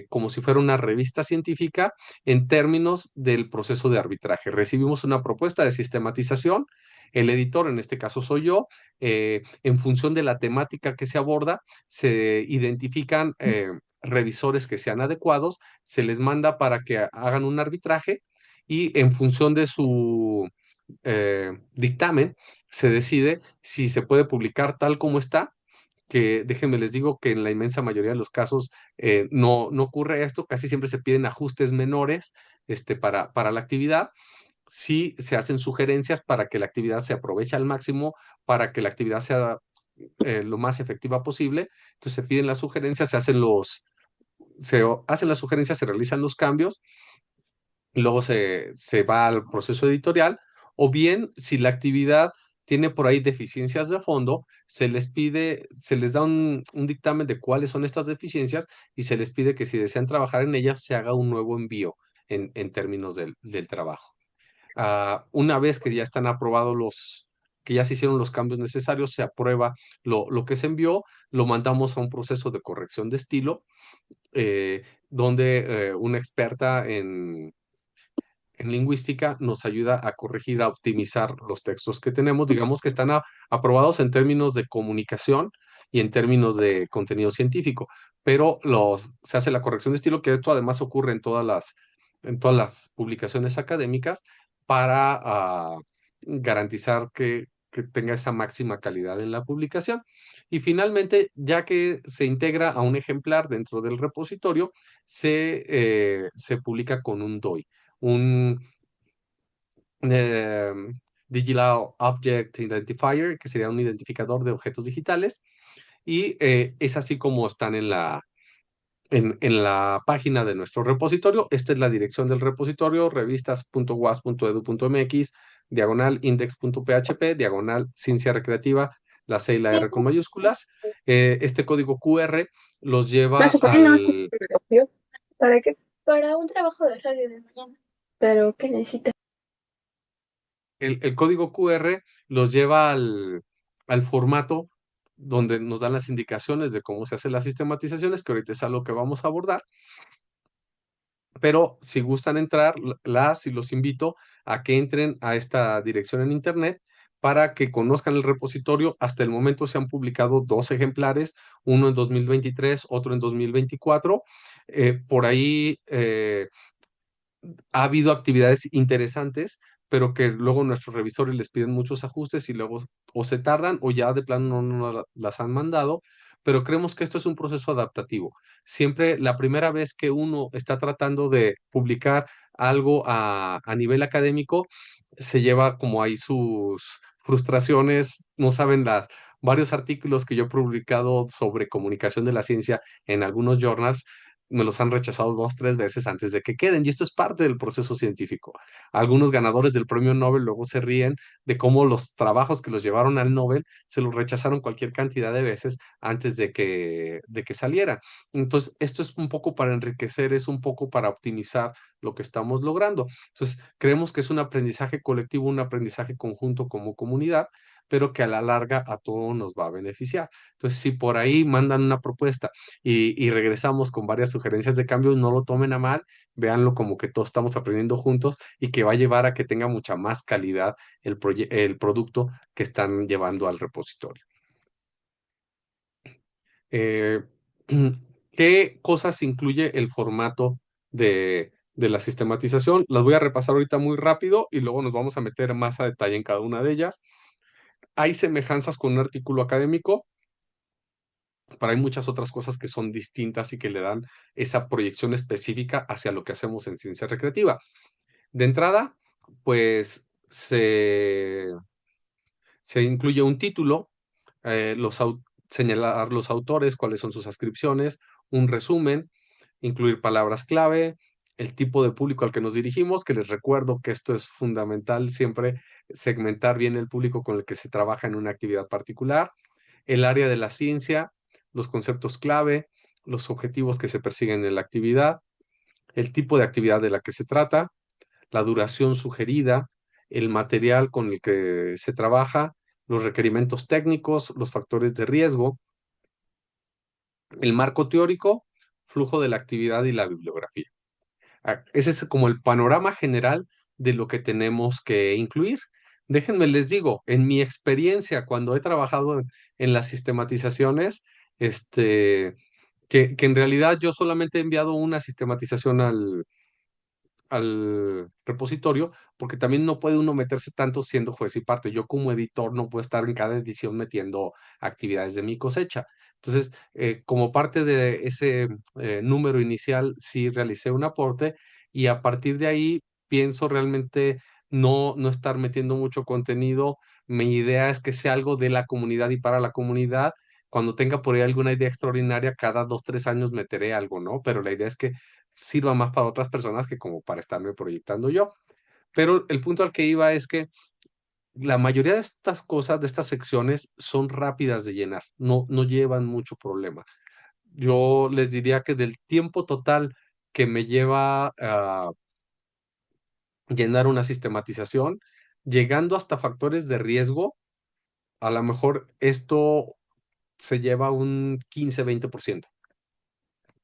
como si fuera una revista científica en términos del proceso de arbitraje. Recibimos una propuesta de sistematización. El editor, en este caso soy yo, en función de la temática que se aborda, se identifican revisores que sean adecuados, se les manda para que hagan un arbitraje y en función de su dictamen, se decide si se puede publicar tal como está, que déjenme les digo que en la inmensa mayoría de los casos no ocurre esto, casi siempre se piden ajustes menores para la actividad. Sí se hacen sugerencias para que la actividad se aproveche al máximo, para que la actividad sea lo más efectiva posible. Entonces se piden las sugerencias, se hacen las sugerencias, se realizan los cambios, luego se va al proceso editorial, o bien si la actividad tiene por ahí deficiencias de fondo, se les da un dictamen de cuáles son estas deficiencias y se les pide que si desean trabajar en ellas, se haga un nuevo envío en términos del trabajo. Una vez que ya están aprobados que ya se hicieron los cambios necesarios, se aprueba lo que se envió, lo mandamos a un proceso de corrección de estilo, donde una experta en lingüística nos ayuda a corregir, a optimizar los textos que tenemos. Digamos que están aprobados en términos de comunicación y en términos de contenido científico, pero se hace la corrección de estilo, que esto además ocurre en todas las publicaciones académicas para garantizar que tenga esa máxima calidad en la publicación. Y finalmente, ya que se integra a un ejemplar dentro del repositorio, se publica con un DOI, un eh, Digital Object Identifier, que sería un identificador de objetos digitales, y es así como están en la página de nuestro repositorio. Esta es la dirección del repositorio: revistas.was.edu.mx, diagonal index.php, diagonal ciencia recreativa, la C y la R con mayúsculas. Este código QR los lleva Más o menos, al, obvio. ¿Para qué? Para un trabajo de radio de mañana. ¿Pero qué necesitas? el código QR los lleva al formato donde nos dan las indicaciones de cómo se hacen las sistematizaciones, que ahorita es algo que vamos a abordar. Pero si gustan entrar, y los invito a que entren a esta dirección en internet para que conozcan el repositorio. Hasta el momento se han publicado dos ejemplares, uno en 2023, otro en 2024. Por ahí ha habido actividades interesantes, pero que luego nuestros revisores les piden muchos ajustes y luego o se tardan o ya de plano no las han mandado, pero creemos que esto es un proceso adaptativo. Siempre la primera vez que uno está tratando de publicar algo a nivel académico, se lleva como ahí sus frustraciones, no saben varios artículos que yo he publicado sobre comunicación de la ciencia en algunos journals, me los han rechazado dos, tres veces antes de que queden. Y esto es parte del proceso científico. Algunos ganadores del premio Nobel luego se ríen de cómo los trabajos que los llevaron al Nobel se los rechazaron cualquier cantidad de veces antes de que salieran. Entonces, esto es un poco para enriquecer, es un poco para optimizar lo que estamos logrando. Entonces, creemos que es un aprendizaje colectivo, un aprendizaje conjunto como comunidad, pero que a la larga a todos nos va a beneficiar. Entonces, si por ahí mandan una propuesta y regresamos con varias sugerencias de cambio, no lo tomen a mal, véanlo como que todos estamos aprendiendo juntos y que va a llevar a que tenga mucha más calidad el producto que están llevando al repositorio. Eh, ¿Qué cosas incluye el formato de la sistematización? Las voy a repasar ahorita muy rápido y luego nos vamos a meter más a detalle en cada una de ellas. Hay semejanzas con un artículo académico, pero hay muchas otras cosas que son distintas y que le dan esa proyección específica hacia lo que hacemos en ciencia recreativa. De entrada, pues se incluye un título, señalar los autores, cuáles son sus ascripciones, un resumen, incluir palabras clave, el tipo de público al que nos dirigimos, que les recuerdo que esto es fundamental, siempre segmentar bien el público con el que se trabaja en una actividad particular, el área de la ciencia, los conceptos clave, los objetivos que se persiguen en la actividad, el tipo de actividad de la que se trata, la duración sugerida, el material con el que se trabaja, los requerimientos técnicos, los factores de riesgo, el marco teórico, flujo de la actividad y la bibliografía. Ese es como el panorama general de lo que tenemos que incluir. Déjenme les digo, en mi experiencia, cuando he trabajado en las sistematizaciones, este, que en realidad yo solamente he enviado una sistematización al repositorio, porque también no puede uno meterse tanto siendo juez y parte. Yo como editor no puedo estar en cada edición metiendo actividades de mi cosecha. Entonces, como parte de ese número inicial, sí realicé un aporte y a partir de ahí pienso realmente no estar metiendo mucho contenido. Mi idea es que sea algo de la comunidad y para la comunidad. Cuando tenga por ahí alguna idea extraordinaria, cada 2, 3 años meteré algo, ¿no? Pero la idea es que sirva más para otras personas que como para estarme proyectando yo. Pero el punto al que iba es que la mayoría de estas cosas, de estas secciones, son rápidas de llenar, no llevan mucho problema. Yo les diría que del tiempo total que me lleva a llenar una sistematización, llegando hasta factores de riesgo, a lo mejor esto se lleva un 15, 20%.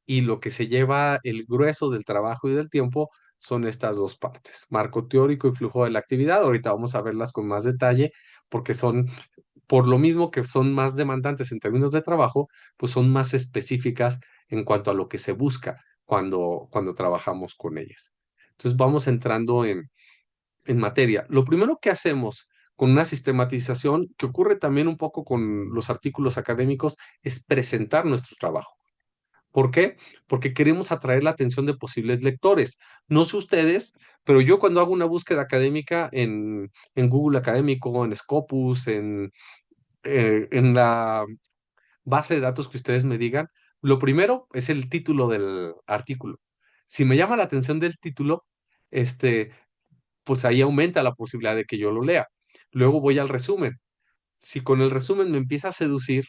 Y lo que se lleva el grueso del trabajo y del tiempo son estas dos partes, marco teórico y flujo de la actividad. Ahorita vamos a verlas con más detalle porque son, por lo mismo que son más demandantes en términos de trabajo, pues son más específicas en cuanto a lo que se busca cuando trabajamos con ellas. Entonces vamos entrando en materia. Lo primero que hacemos con una sistematización, que ocurre también un poco con los artículos académicos, es presentar nuestro trabajo. ¿Por qué? Porque queremos atraer la atención de posibles lectores. No sé ustedes, pero yo cuando hago una búsqueda académica en Google Académico, en Scopus, en la base de datos que ustedes me digan, lo primero es el título del artículo. Si me llama la atención del título, este, pues ahí aumenta la posibilidad de que yo lo lea. Luego voy al resumen. Si con el resumen me empieza a seducir,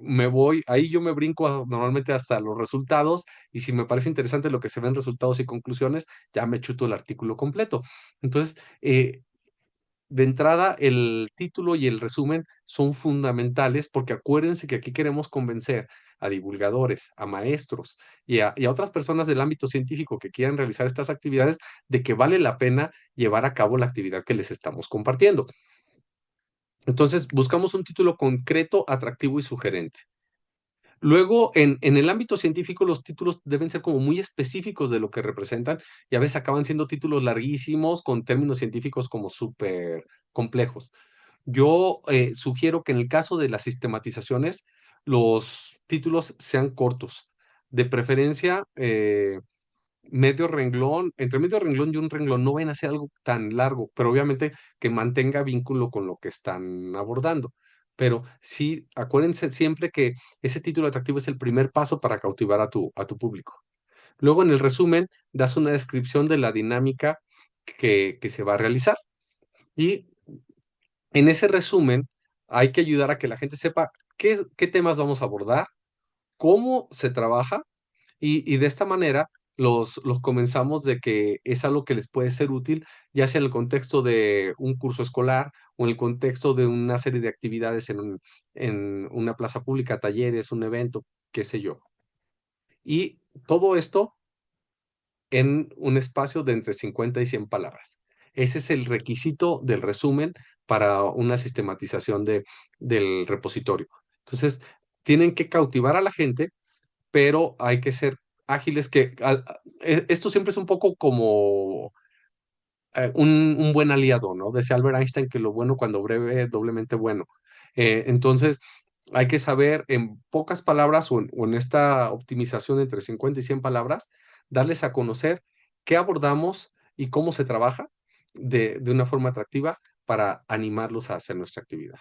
me voy, ahí yo me brinco normalmente hasta los resultados y si me parece interesante lo que se ven resultados y conclusiones, ya me chuto el artículo completo. Entonces, de entrada, el título y el resumen son fundamentales porque acuérdense que aquí queremos convencer a divulgadores, a maestros y a otras personas del ámbito científico que quieran realizar estas actividades de que vale la pena llevar a cabo la actividad que les estamos compartiendo. Entonces, buscamos un título concreto, atractivo y sugerente. Luego, en el ámbito científico, los títulos deben ser como muy específicos de lo que representan y a veces acaban siendo títulos larguísimos con términos científicos como súper complejos. Yo sugiero que en el caso de las sistematizaciones, los títulos sean cortos, de preferencia medio renglón, entre medio renglón y un renglón, no vayan a ser algo tan largo, pero obviamente que mantenga vínculo con lo que están abordando. Pero sí, acuérdense siempre que ese título atractivo es el primer paso para cautivar a tu público. Luego, en el resumen, das una descripción de la dinámica que se va a realizar. Y en ese resumen, hay que ayudar a que la gente sepa qué temas vamos a abordar, cómo se trabaja y de esta manera los comenzamos de que es algo que les puede ser útil, ya sea en el contexto de un curso escolar o en el contexto de una serie de actividades en una plaza pública, talleres, un evento, qué sé yo. Y todo esto en un espacio de entre 50 y 100 palabras. Ese es el requisito del resumen para una sistematización del repositorio. Entonces, tienen que cautivar a la gente pero hay que ser ágiles esto siempre es un poco como un buen aliado, ¿no? Decía Albert Einstein que lo bueno cuando breve es doblemente bueno. Entonces, hay que saber en pocas palabras o en esta optimización entre 50 y 100 palabras, darles a conocer qué abordamos y cómo se trabaja de una forma atractiva para animarlos a hacer nuestra actividad.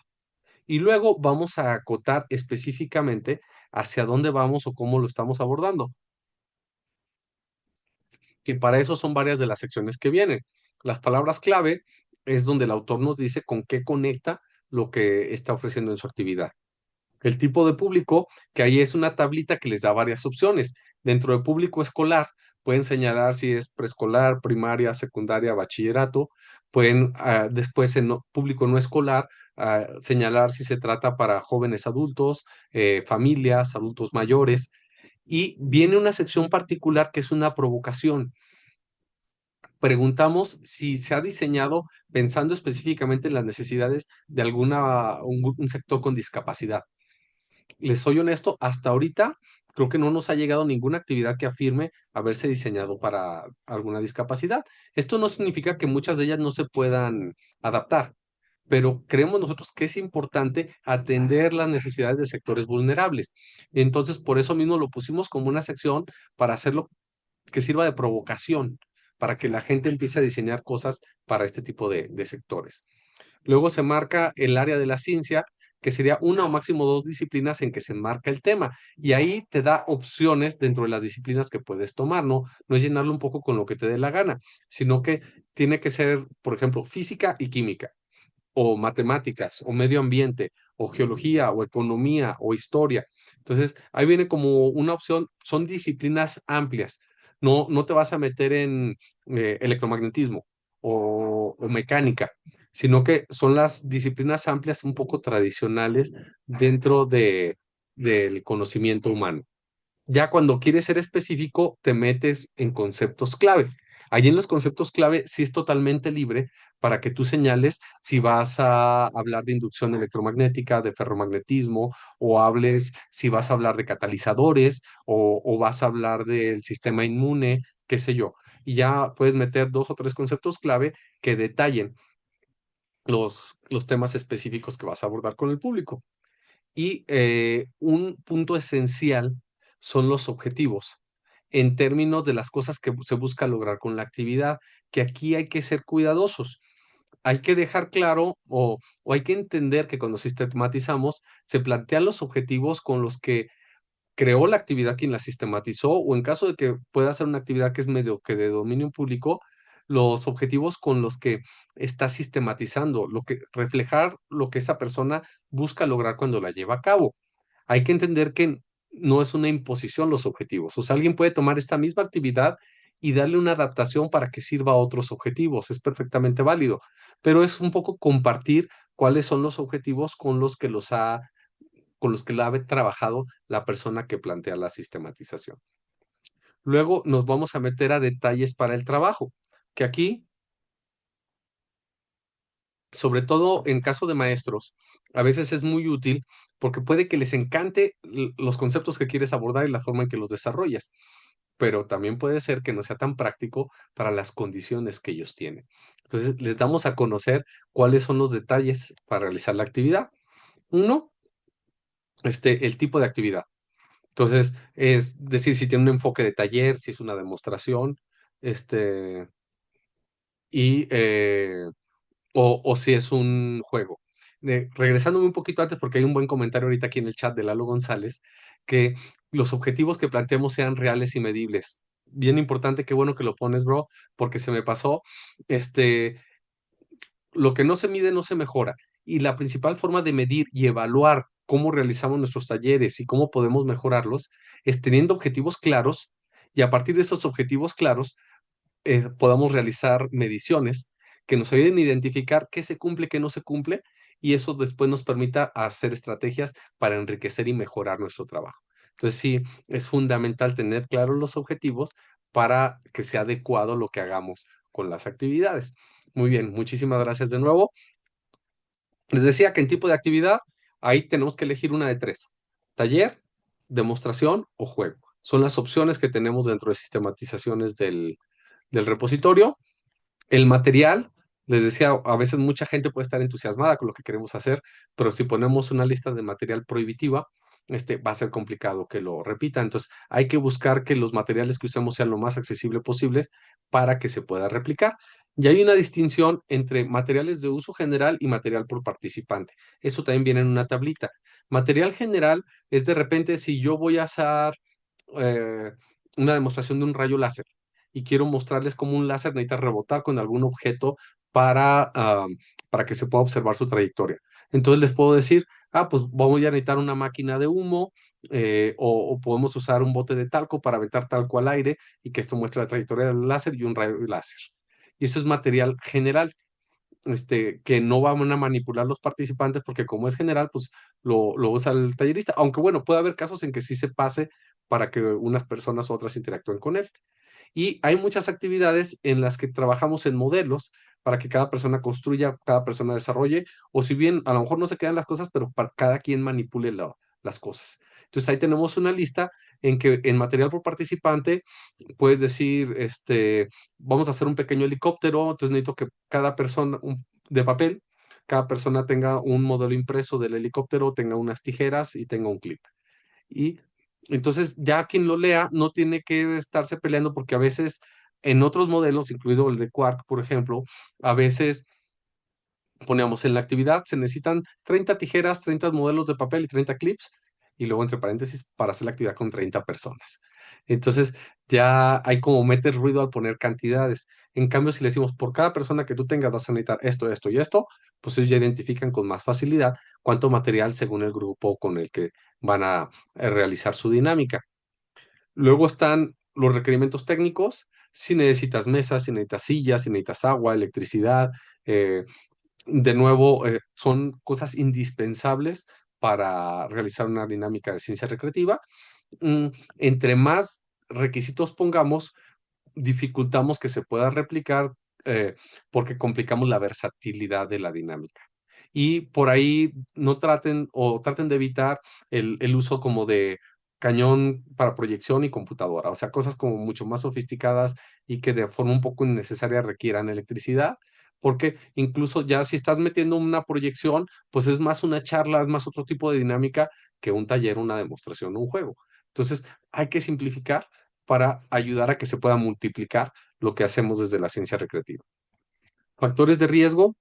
Y luego vamos a acotar específicamente hacia dónde vamos o cómo lo estamos abordando, que para eso son varias de las secciones que vienen. Las palabras clave es donde el autor nos dice con qué conecta lo que está ofreciendo en su actividad. El tipo de público, que ahí es una tablita que les da varias opciones. Dentro de público escolar, pueden señalar si es preescolar, primaria, secundaria, bachillerato, pueden después en público no escolar señalar si se trata para jóvenes adultos, familias, adultos mayores, y viene una sección particular que es una provocación. Preguntamos si se ha diseñado pensando específicamente en las necesidades de un sector con discapacidad. Les soy honesto, hasta ahorita creo que no nos ha llegado ninguna actividad que afirme haberse diseñado para alguna discapacidad. Esto no significa que muchas de ellas no se puedan adaptar, pero creemos nosotros que es importante atender las necesidades de sectores vulnerables. Entonces, por eso mismo lo pusimos como una sección para hacerlo que sirva de provocación, para que la gente empiece a diseñar cosas para este tipo de sectores. Luego se marca el área de la ciencia, que sería una o máximo dos disciplinas en que se enmarca el tema. Y ahí te da opciones dentro de las disciplinas que puedes tomar, ¿no? No es llenarlo un poco con lo que te dé la gana, sino que tiene que ser, por ejemplo, física y química, o matemáticas, o medio ambiente, o geología, o economía, o historia. Entonces, ahí viene como una opción, son disciplinas amplias. No te vas a meter en electromagnetismo o mecánica, sino que son las disciplinas amplias un poco tradicionales dentro del conocimiento humano. Ya cuando quieres ser específico, te metes en conceptos clave. Allí en los conceptos clave sí es totalmente libre para que tú señales si vas a hablar de inducción electromagnética, de ferromagnetismo, o hables si vas a hablar de catalizadores, o vas a hablar del sistema inmune, qué sé yo. Y ya puedes meter dos o tres conceptos clave que detallen los temas específicos que vas a abordar con el público. Y un punto esencial son los objetivos en términos de las cosas que se busca lograr con la actividad, que aquí hay que ser cuidadosos. Hay que dejar claro o hay que entender que cuando sistematizamos, se plantean los objetivos con los que creó la actividad quien la sistematizó, o en caso de que pueda ser una actividad que es medio que de dominio público, los objetivos con los que está sistematizando, reflejar lo que esa persona busca lograr cuando la lleva a cabo. Hay que entender que no es una imposición los objetivos. O sea, alguien puede tomar esta misma actividad y darle una adaptación para que sirva a otros objetivos. Es perfectamente válido, pero es un poco compartir cuáles son los objetivos con los que la ha trabajado la persona que plantea la sistematización. Luego nos vamos a meter a detalles para el trabajo, que aquí, sobre todo en caso de maestros, a veces es muy útil porque puede que les encante los conceptos que quieres abordar y la forma en que los desarrollas, pero también puede ser que no sea tan práctico para las condiciones que ellos tienen. Entonces, les damos a conocer cuáles son los detalles para realizar la actividad. Uno, el tipo de actividad. Entonces, es decir, si tiene un enfoque de taller, si es una demostración, este, y, o si es un juego. Regresándome un poquito antes, porque hay un buen comentario ahorita aquí en el chat de Lalo González, que los objetivos que planteemos sean reales y medibles. Bien importante, qué bueno que lo pones, bro, porque se me pasó. Este, lo que no se mide no se mejora. Y la principal forma de medir y evaluar cómo realizamos nuestros talleres y cómo podemos mejorarlos es teniendo objetivos claros, y a partir de esos objetivos claros podamos realizar mediciones que nos ayuden a identificar qué se cumple, qué no se cumple, y eso después nos permita hacer estrategias para enriquecer y mejorar nuestro trabajo. Entonces sí, es fundamental tener claros los objetivos para que sea adecuado lo que hagamos con las actividades. Muy bien, muchísimas gracias de nuevo. Les decía que en tipo de actividad, ahí tenemos que elegir una de tres: taller, demostración o juego. Son las opciones que tenemos dentro de sistematizaciones del repositorio. El material, les decía, a veces mucha gente puede estar entusiasmada con lo que queremos hacer, pero si ponemos una lista de material prohibitiva, va a ser complicado que lo repita. Entonces, hay que buscar que los materiales que usemos sean lo más accesible posibles para que se pueda replicar. Y hay una distinción entre materiales de uso general y material por participante. Eso también viene en una tablita. Material general es de repente si yo voy a hacer eh, una demostración de un rayo láser y quiero mostrarles cómo un láser necesita rebotar con algún objeto para que se pueda observar su trayectoria. Entonces les puedo decir, pues voy a necesitar una máquina de humo, o podemos usar un bote de talco para aventar talco al aire y que esto muestre la trayectoria del láser y un rayo láser. Y eso es material general, que no van a manipular los participantes porque como es general, pues lo usa el tallerista. Aunque bueno, puede haber casos en que sí se pase para que unas personas u otras interactúen con él. Y hay muchas actividades en las que trabajamos en modelos para que cada persona construya, cada persona desarrolle, o si bien a lo mejor no se quedan las cosas, pero para cada quien manipule las cosas. Entonces ahí tenemos una lista en que en material por participante puedes decir, vamos a hacer un pequeño helicóptero, entonces necesito que cada persona, de papel, cada persona tenga un modelo impreso del helicóptero, tenga unas tijeras y tenga un clip. Y entonces ya quien lo lea no tiene que estarse peleando porque a veces en otros modelos, incluido el de Quark, por ejemplo, a veces poníamos en la actividad, se necesitan 30 tijeras, 30 modelos de papel y 30 clips, y luego entre paréntesis para hacer la actividad con 30 personas. Entonces ya hay como meter ruido al poner cantidades. En cambio, si le decimos por cada persona que tú tengas vas a necesitar esto, esto y esto, pues ellos ya identifican con más facilidad cuánto material según el grupo con el que van a realizar su dinámica. Luego están los requerimientos técnicos, si necesitas mesas, si necesitas sillas, si necesitas agua, electricidad, eh, de nuevo, son cosas indispensables para realizar una dinámica de ciencia recreativa. Mm, Entre más requisitos pongamos, dificultamos que se pueda replicar porque complicamos la versatilidad de la dinámica. Y por ahí no traten o traten de evitar el uso como de cañón para proyección y computadora, o sea, cosas como mucho más sofisticadas y que de forma un poco innecesaria requieran electricidad, porque incluso ya si estás metiendo una proyección, pues es más una charla, es más otro tipo de dinámica que un taller, una demostración, un juego. Entonces, hay que simplificar para ayudar a que se pueda multiplicar lo que hacemos desde la ciencia recreativa. Factores de riesgo.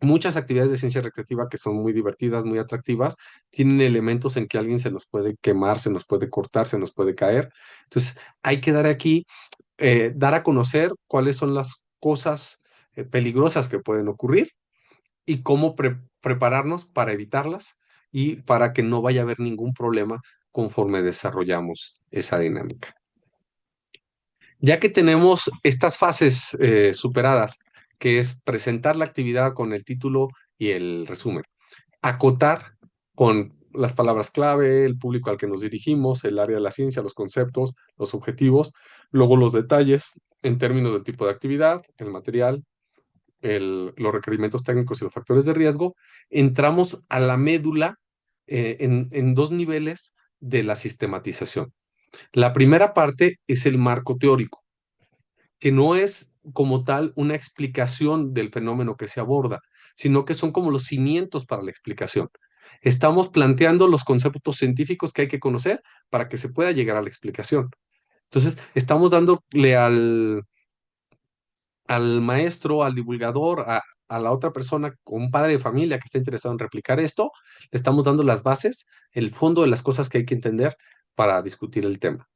Muchas actividades de ciencia recreativa que son muy divertidas, muy atractivas, tienen elementos en que alguien se nos puede quemar, se nos puede cortar, se nos puede caer. Entonces, hay que dar aquí, dar a conocer cuáles son las cosas peligrosas que pueden ocurrir y cómo prepararnos para evitarlas y para que no vaya a haber ningún problema conforme desarrollamos esa dinámica. Ya que tenemos estas fases superadas, que es presentar la actividad con el título y el resumen, acotar con las palabras clave, el público al que nos dirigimos, el área de la ciencia, los conceptos, los objetivos, luego los detalles en términos del tipo de actividad, el material, los requerimientos técnicos y los factores de riesgo, entramos a la médula en dos niveles de la sistematización. La primera parte es el marco teórico, que no es como tal una explicación del fenómeno que se aborda, sino que son como los cimientos para la explicación. Estamos planteando los conceptos científicos que hay que conocer para que se pueda llegar a la explicación. Entonces, estamos dándole al maestro, al divulgador, a la otra persona, un padre de familia que está interesado en replicar esto, le estamos dando las bases, el fondo de las cosas que hay que entender para discutir el tema.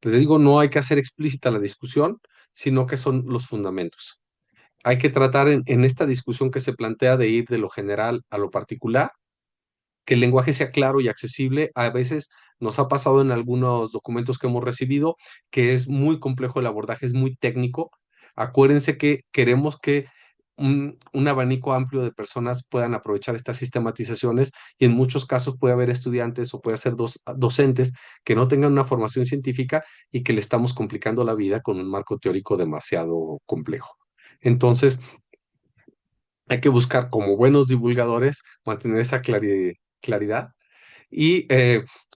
Les digo, no hay que hacer explícita la discusión, sino que son los fundamentos. Hay que tratar en esta discusión que se plantea de ir de lo general a lo particular, que el lenguaje sea claro y accesible. A veces nos ha pasado en algunos documentos que hemos recibido que es muy complejo el abordaje, es muy técnico. Acuérdense que queremos que un abanico amplio de personas puedan aprovechar estas sistematizaciones y en muchos casos puede haber estudiantes o puede ser docentes que no tengan una formación científica y que le estamos complicando la vida con un marco teórico demasiado complejo. Entonces, hay que buscar como buenos divulgadores mantener esa claridad y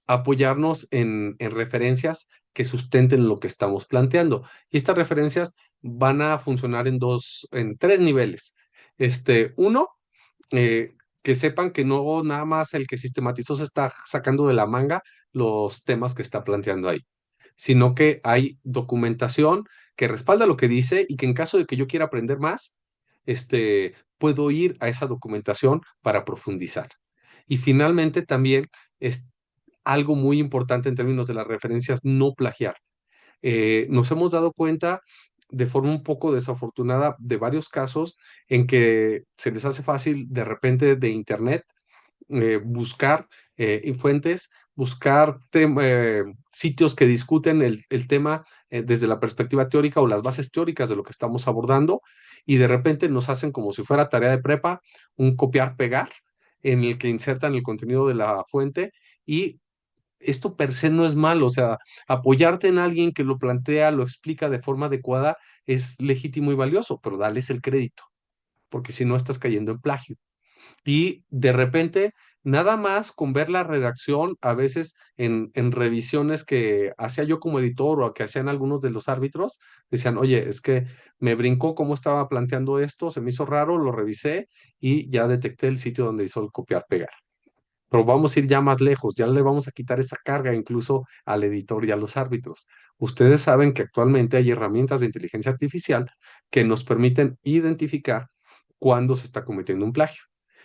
apoyarnos en referencias que sustenten lo que estamos planteando. Y estas referencias van a funcionar en tres niveles. Uno, eh, que sepan que no nada más el que sistematizó se está sacando de la manga los temas que está planteando ahí, sino que hay documentación que respalda lo que dice y que en caso de que yo quiera aprender más, puedo ir a esa documentación para profundizar. Y finalmente también es algo muy importante en términos de las referencias, no plagiar. Nos hemos dado cuenta de forma un poco desafortunada de varios casos en que se les hace fácil de repente de internet buscar fuentes buscar sitios que discuten el tema desde la perspectiva teórica o las bases teóricas de lo que estamos abordando, y de repente nos hacen como si fuera tarea de prepa un copiar-pegar en el que insertan el contenido de la fuente. Y esto per se no es malo, o sea, apoyarte en alguien que lo plantea, lo explica de forma adecuada es legítimo y valioso, pero dales el crédito, porque si no estás cayendo en plagio. Y de repente, nada más con ver la redacción, a veces en revisiones que hacía yo como editor o que hacían algunos de los árbitros, decían, oye, es que me brincó cómo estaba planteando esto, se me hizo raro, lo revisé y ya detecté el sitio donde hizo el copiar-pegar. Pero vamos a ir ya más lejos, ya le vamos a quitar esa carga incluso al editor y a los árbitros. Ustedes saben que actualmente hay herramientas de inteligencia artificial que nos permiten identificar cuándo se está cometiendo un plagio.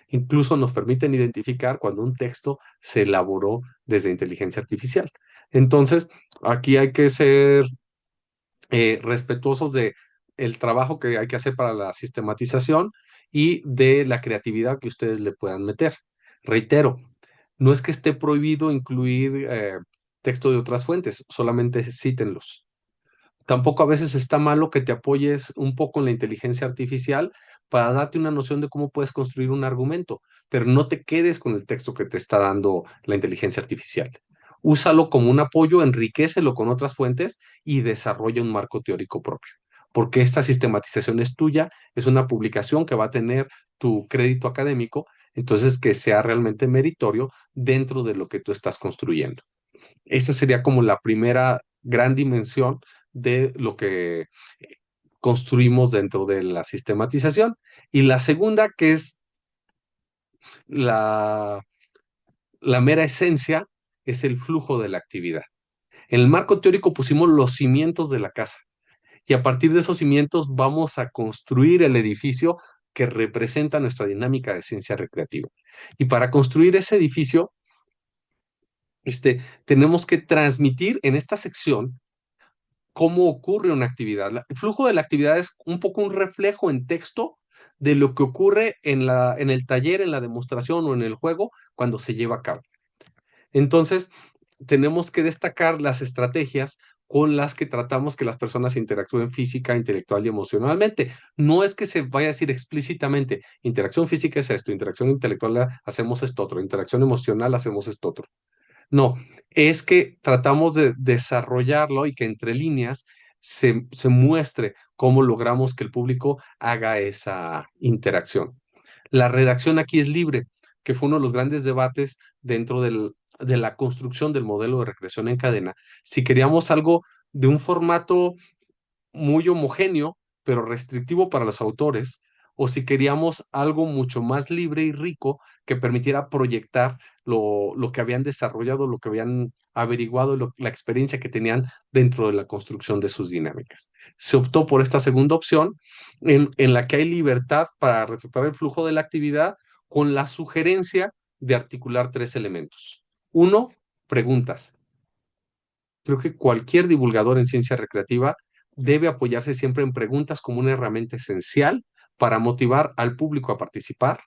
Incluso nos permiten identificar cuando un texto se elaboró desde inteligencia artificial. Entonces, aquí hay que ser respetuosos de el trabajo que hay que hacer para la sistematización y de la creatividad que ustedes le puedan meter. Reitero, no es que esté prohibido incluir texto de otras fuentes, solamente cítenlos. Tampoco a veces está malo que te apoyes un poco en la inteligencia artificial para darte una noción de cómo puedes construir un argumento, pero no te quedes con el texto que te está dando la inteligencia artificial. Úsalo como un apoyo, enriquécelo con otras fuentes y desarrolla un marco teórico propio, porque esta sistematización es tuya, es una publicación que va a tener tu crédito académico, entonces que sea realmente meritorio dentro de lo que tú estás construyendo. Esa sería como la primera gran dimensión de lo que construimos dentro de la sistematización. Y la segunda, que es la, la mera esencia, es el flujo de la actividad. En el marco teórico pusimos los cimientos de la casa y a partir de esos cimientos vamos a construir el edificio que representa nuestra dinámica de ciencia recreativa. Y para construir ese edificio, tenemos que transmitir en esta sección cómo ocurre una actividad. El flujo de la actividad es un poco un reflejo en texto de lo que ocurre en el taller, en la demostración o en el juego cuando se lleva a cabo. Entonces, tenemos que destacar las estrategias con las que tratamos que las personas interactúen física, intelectual y emocionalmente. No es que se vaya a decir explícitamente, interacción física es esto, interacción intelectual hacemos esto otro, interacción emocional hacemos esto otro. No, es que tratamos de desarrollarlo y que entre líneas se muestre cómo logramos que el público haga esa interacción. La redacción aquí es libre, que fue uno de los grandes debates dentro de la construcción del modelo de recreación en cadena. Si queríamos algo de un formato muy homogéneo, pero restrictivo para los autores, o si queríamos algo mucho más libre y rico que permitiera proyectar lo que habían desarrollado, lo que habían averiguado, la experiencia que tenían dentro de la construcción de sus dinámicas. Se optó por esta segunda opción, en la que hay libertad para retratar el flujo de la actividad con la sugerencia de articular tres elementos. Uno, preguntas. Creo que cualquier divulgador en ciencia recreativa debe apoyarse siempre en preguntas como una herramienta esencial para motivar al público a participar,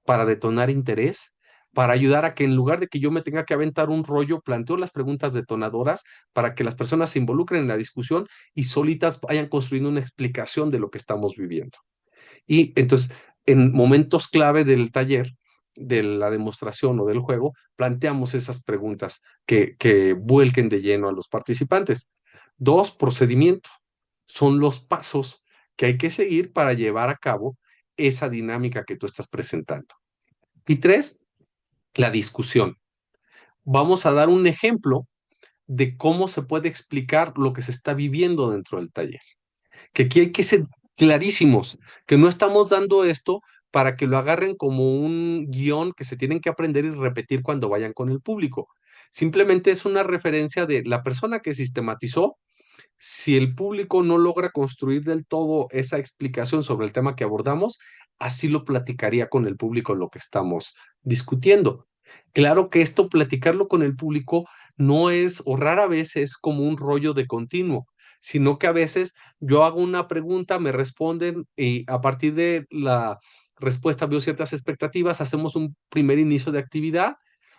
para detonar interés, para ayudar a que en lugar de que yo me tenga que aventar un rollo, planteo las preguntas detonadoras para que las personas se involucren en la discusión y solitas vayan construyendo una explicación de lo que estamos viviendo. Y entonces, en momentos clave del taller, de la demostración o del juego, planteamos esas preguntas que vuelquen de lleno a los participantes. Dos, procedimiento. Son los pasos que hay que seguir para llevar a cabo esa dinámica que tú estás presentando. Y tres, la discusión. Vamos a dar un ejemplo de cómo se puede explicar lo que se está viviendo dentro del taller, que aquí hay que ser clarísimos, que no estamos dando esto para que lo agarren como un guión que se tienen que aprender y repetir cuando vayan con el público. Simplemente es una referencia de la persona que sistematizó. Si el público no logra construir del todo esa explicación sobre el tema que abordamos, así lo platicaría con el público lo que estamos discutiendo. Claro que esto, platicarlo con el público, no es, o rara vez es como un rollo de continuo, sino que a veces yo hago una pregunta, me responden y a partir de la respuesta veo ciertas expectativas, hacemos un primer inicio de actividad,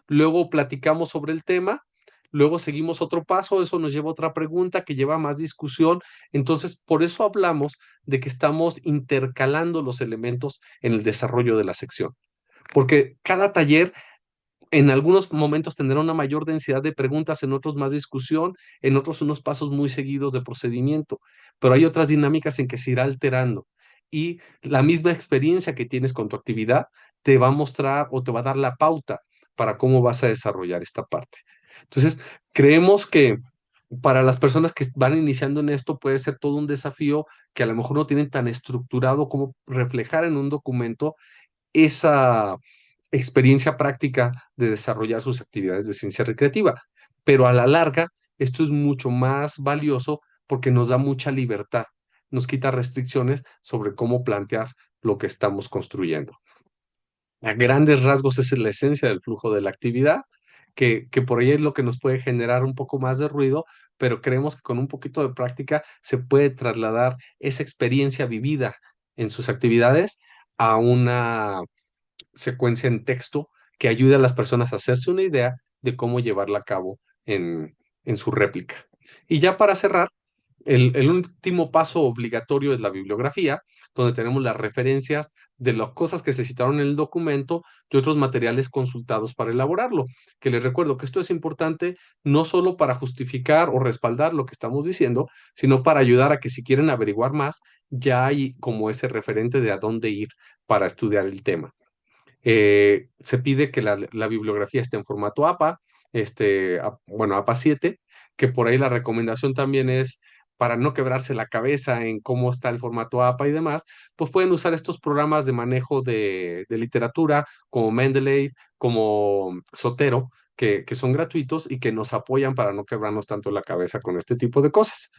luego platicamos sobre el tema, luego seguimos otro paso, eso nos lleva a otra pregunta que lleva a más discusión. Entonces, por eso hablamos de que estamos intercalando los elementos en el desarrollo de la sección, porque cada taller en algunos momentos tendrá una mayor densidad de preguntas, en otros más discusión, en otros unos pasos muy seguidos de procedimiento, pero hay otras dinámicas en que se irá alterando y la misma experiencia que tienes con tu actividad te va a mostrar o te va a dar la pauta para cómo vas a desarrollar esta parte. Entonces, creemos que para las personas que van iniciando en esto puede ser todo un desafío que a lo mejor no tienen tan estructurado como reflejar en un documento esa experiencia práctica de desarrollar sus actividades de ciencia recreativa. Pero a la larga, esto es mucho más valioso porque nos da mucha libertad, nos quita restricciones sobre cómo plantear lo que estamos construyendo. A grandes rasgos esa es la esencia del flujo de la actividad, que por ahí es lo que nos puede generar un poco más de ruido, pero creemos que con un poquito de práctica se puede trasladar esa experiencia vivida en sus actividades a una secuencia en texto que ayude a las personas a hacerse una idea de cómo llevarla a cabo en su réplica. Y ya para cerrar, el último paso obligatorio es la bibliografía, donde tenemos las referencias de las cosas que se citaron en el documento y otros materiales consultados para elaborarlo. Que les recuerdo que esto es importante no solo para justificar o respaldar lo que estamos diciendo, sino para ayudar a que si quieren averiguar más, ya hay como ese referente de a dónde ir para estudiar el tema. Se pide que la bibliografía esté en formato APA, bueno, APA 7, que por ahí la recomendación también es para no quebrarse la cabeza en cómo está el formato APA y demás, pues pueden usar estos programas de manejo de literatura como Mendeley, como Sotero, que son gratuitos y que nos apoyan para no quebrarnos tanto la cabeza con este tipo de cosas.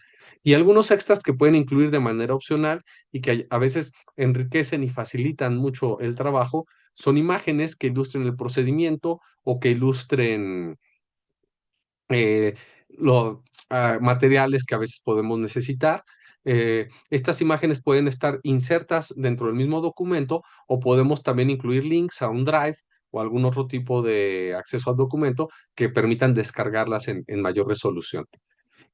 Y algunos extras que pueden incluir de manera opcional y que a veces enriquecen y facilitan mucho el trabajo son imágenes que ilustren el procedimiento o que ilustren eh, los materiales que a veces podemos necesitar. Estas imágenes pueden estar insertas dentro del mismo documento o podemos también incluir links a un Drive o algún otro tipo de acceso al documento que permitan descargarlas en mayor resolución.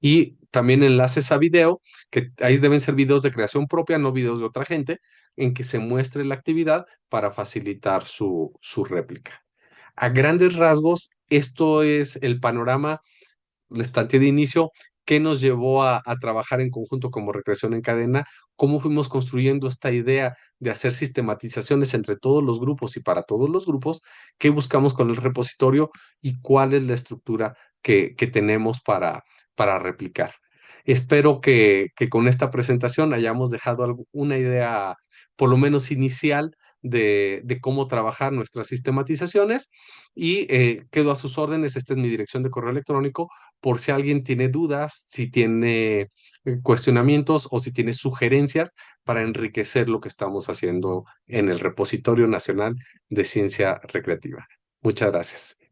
Y también enlaces a video, que ahí deben ser videos de creación propia, no videos de otra gente, en que se muestre la actividad para facilitar su réplica. A grandes rasgos, esto es el panorama, les planteé de inicio, qué nos llevó a trabajar en conjunto como Recreación en Cadena, cómo fuimos construyendo esta idea de hacer sistematizaciones entre todos los grupos y para todos los grupos, qué buscamos con el repositorio y cuál es la estructura que tenemos para replicar. Espero que con esta presentación hayamos dejado una idea, por lo menos inicial, de cómo trabajar nuestras sistematizaciones y quedo a sus órdenes. Esta es mi dirección de correo electrónico por si alguien tiene dudas, si tiene cuestionamientos o si tiene sugerencias para enriquecer lo que estamos haciendo en el Repositorio Nacional de Ciencia Recreativa. Muchas gracias.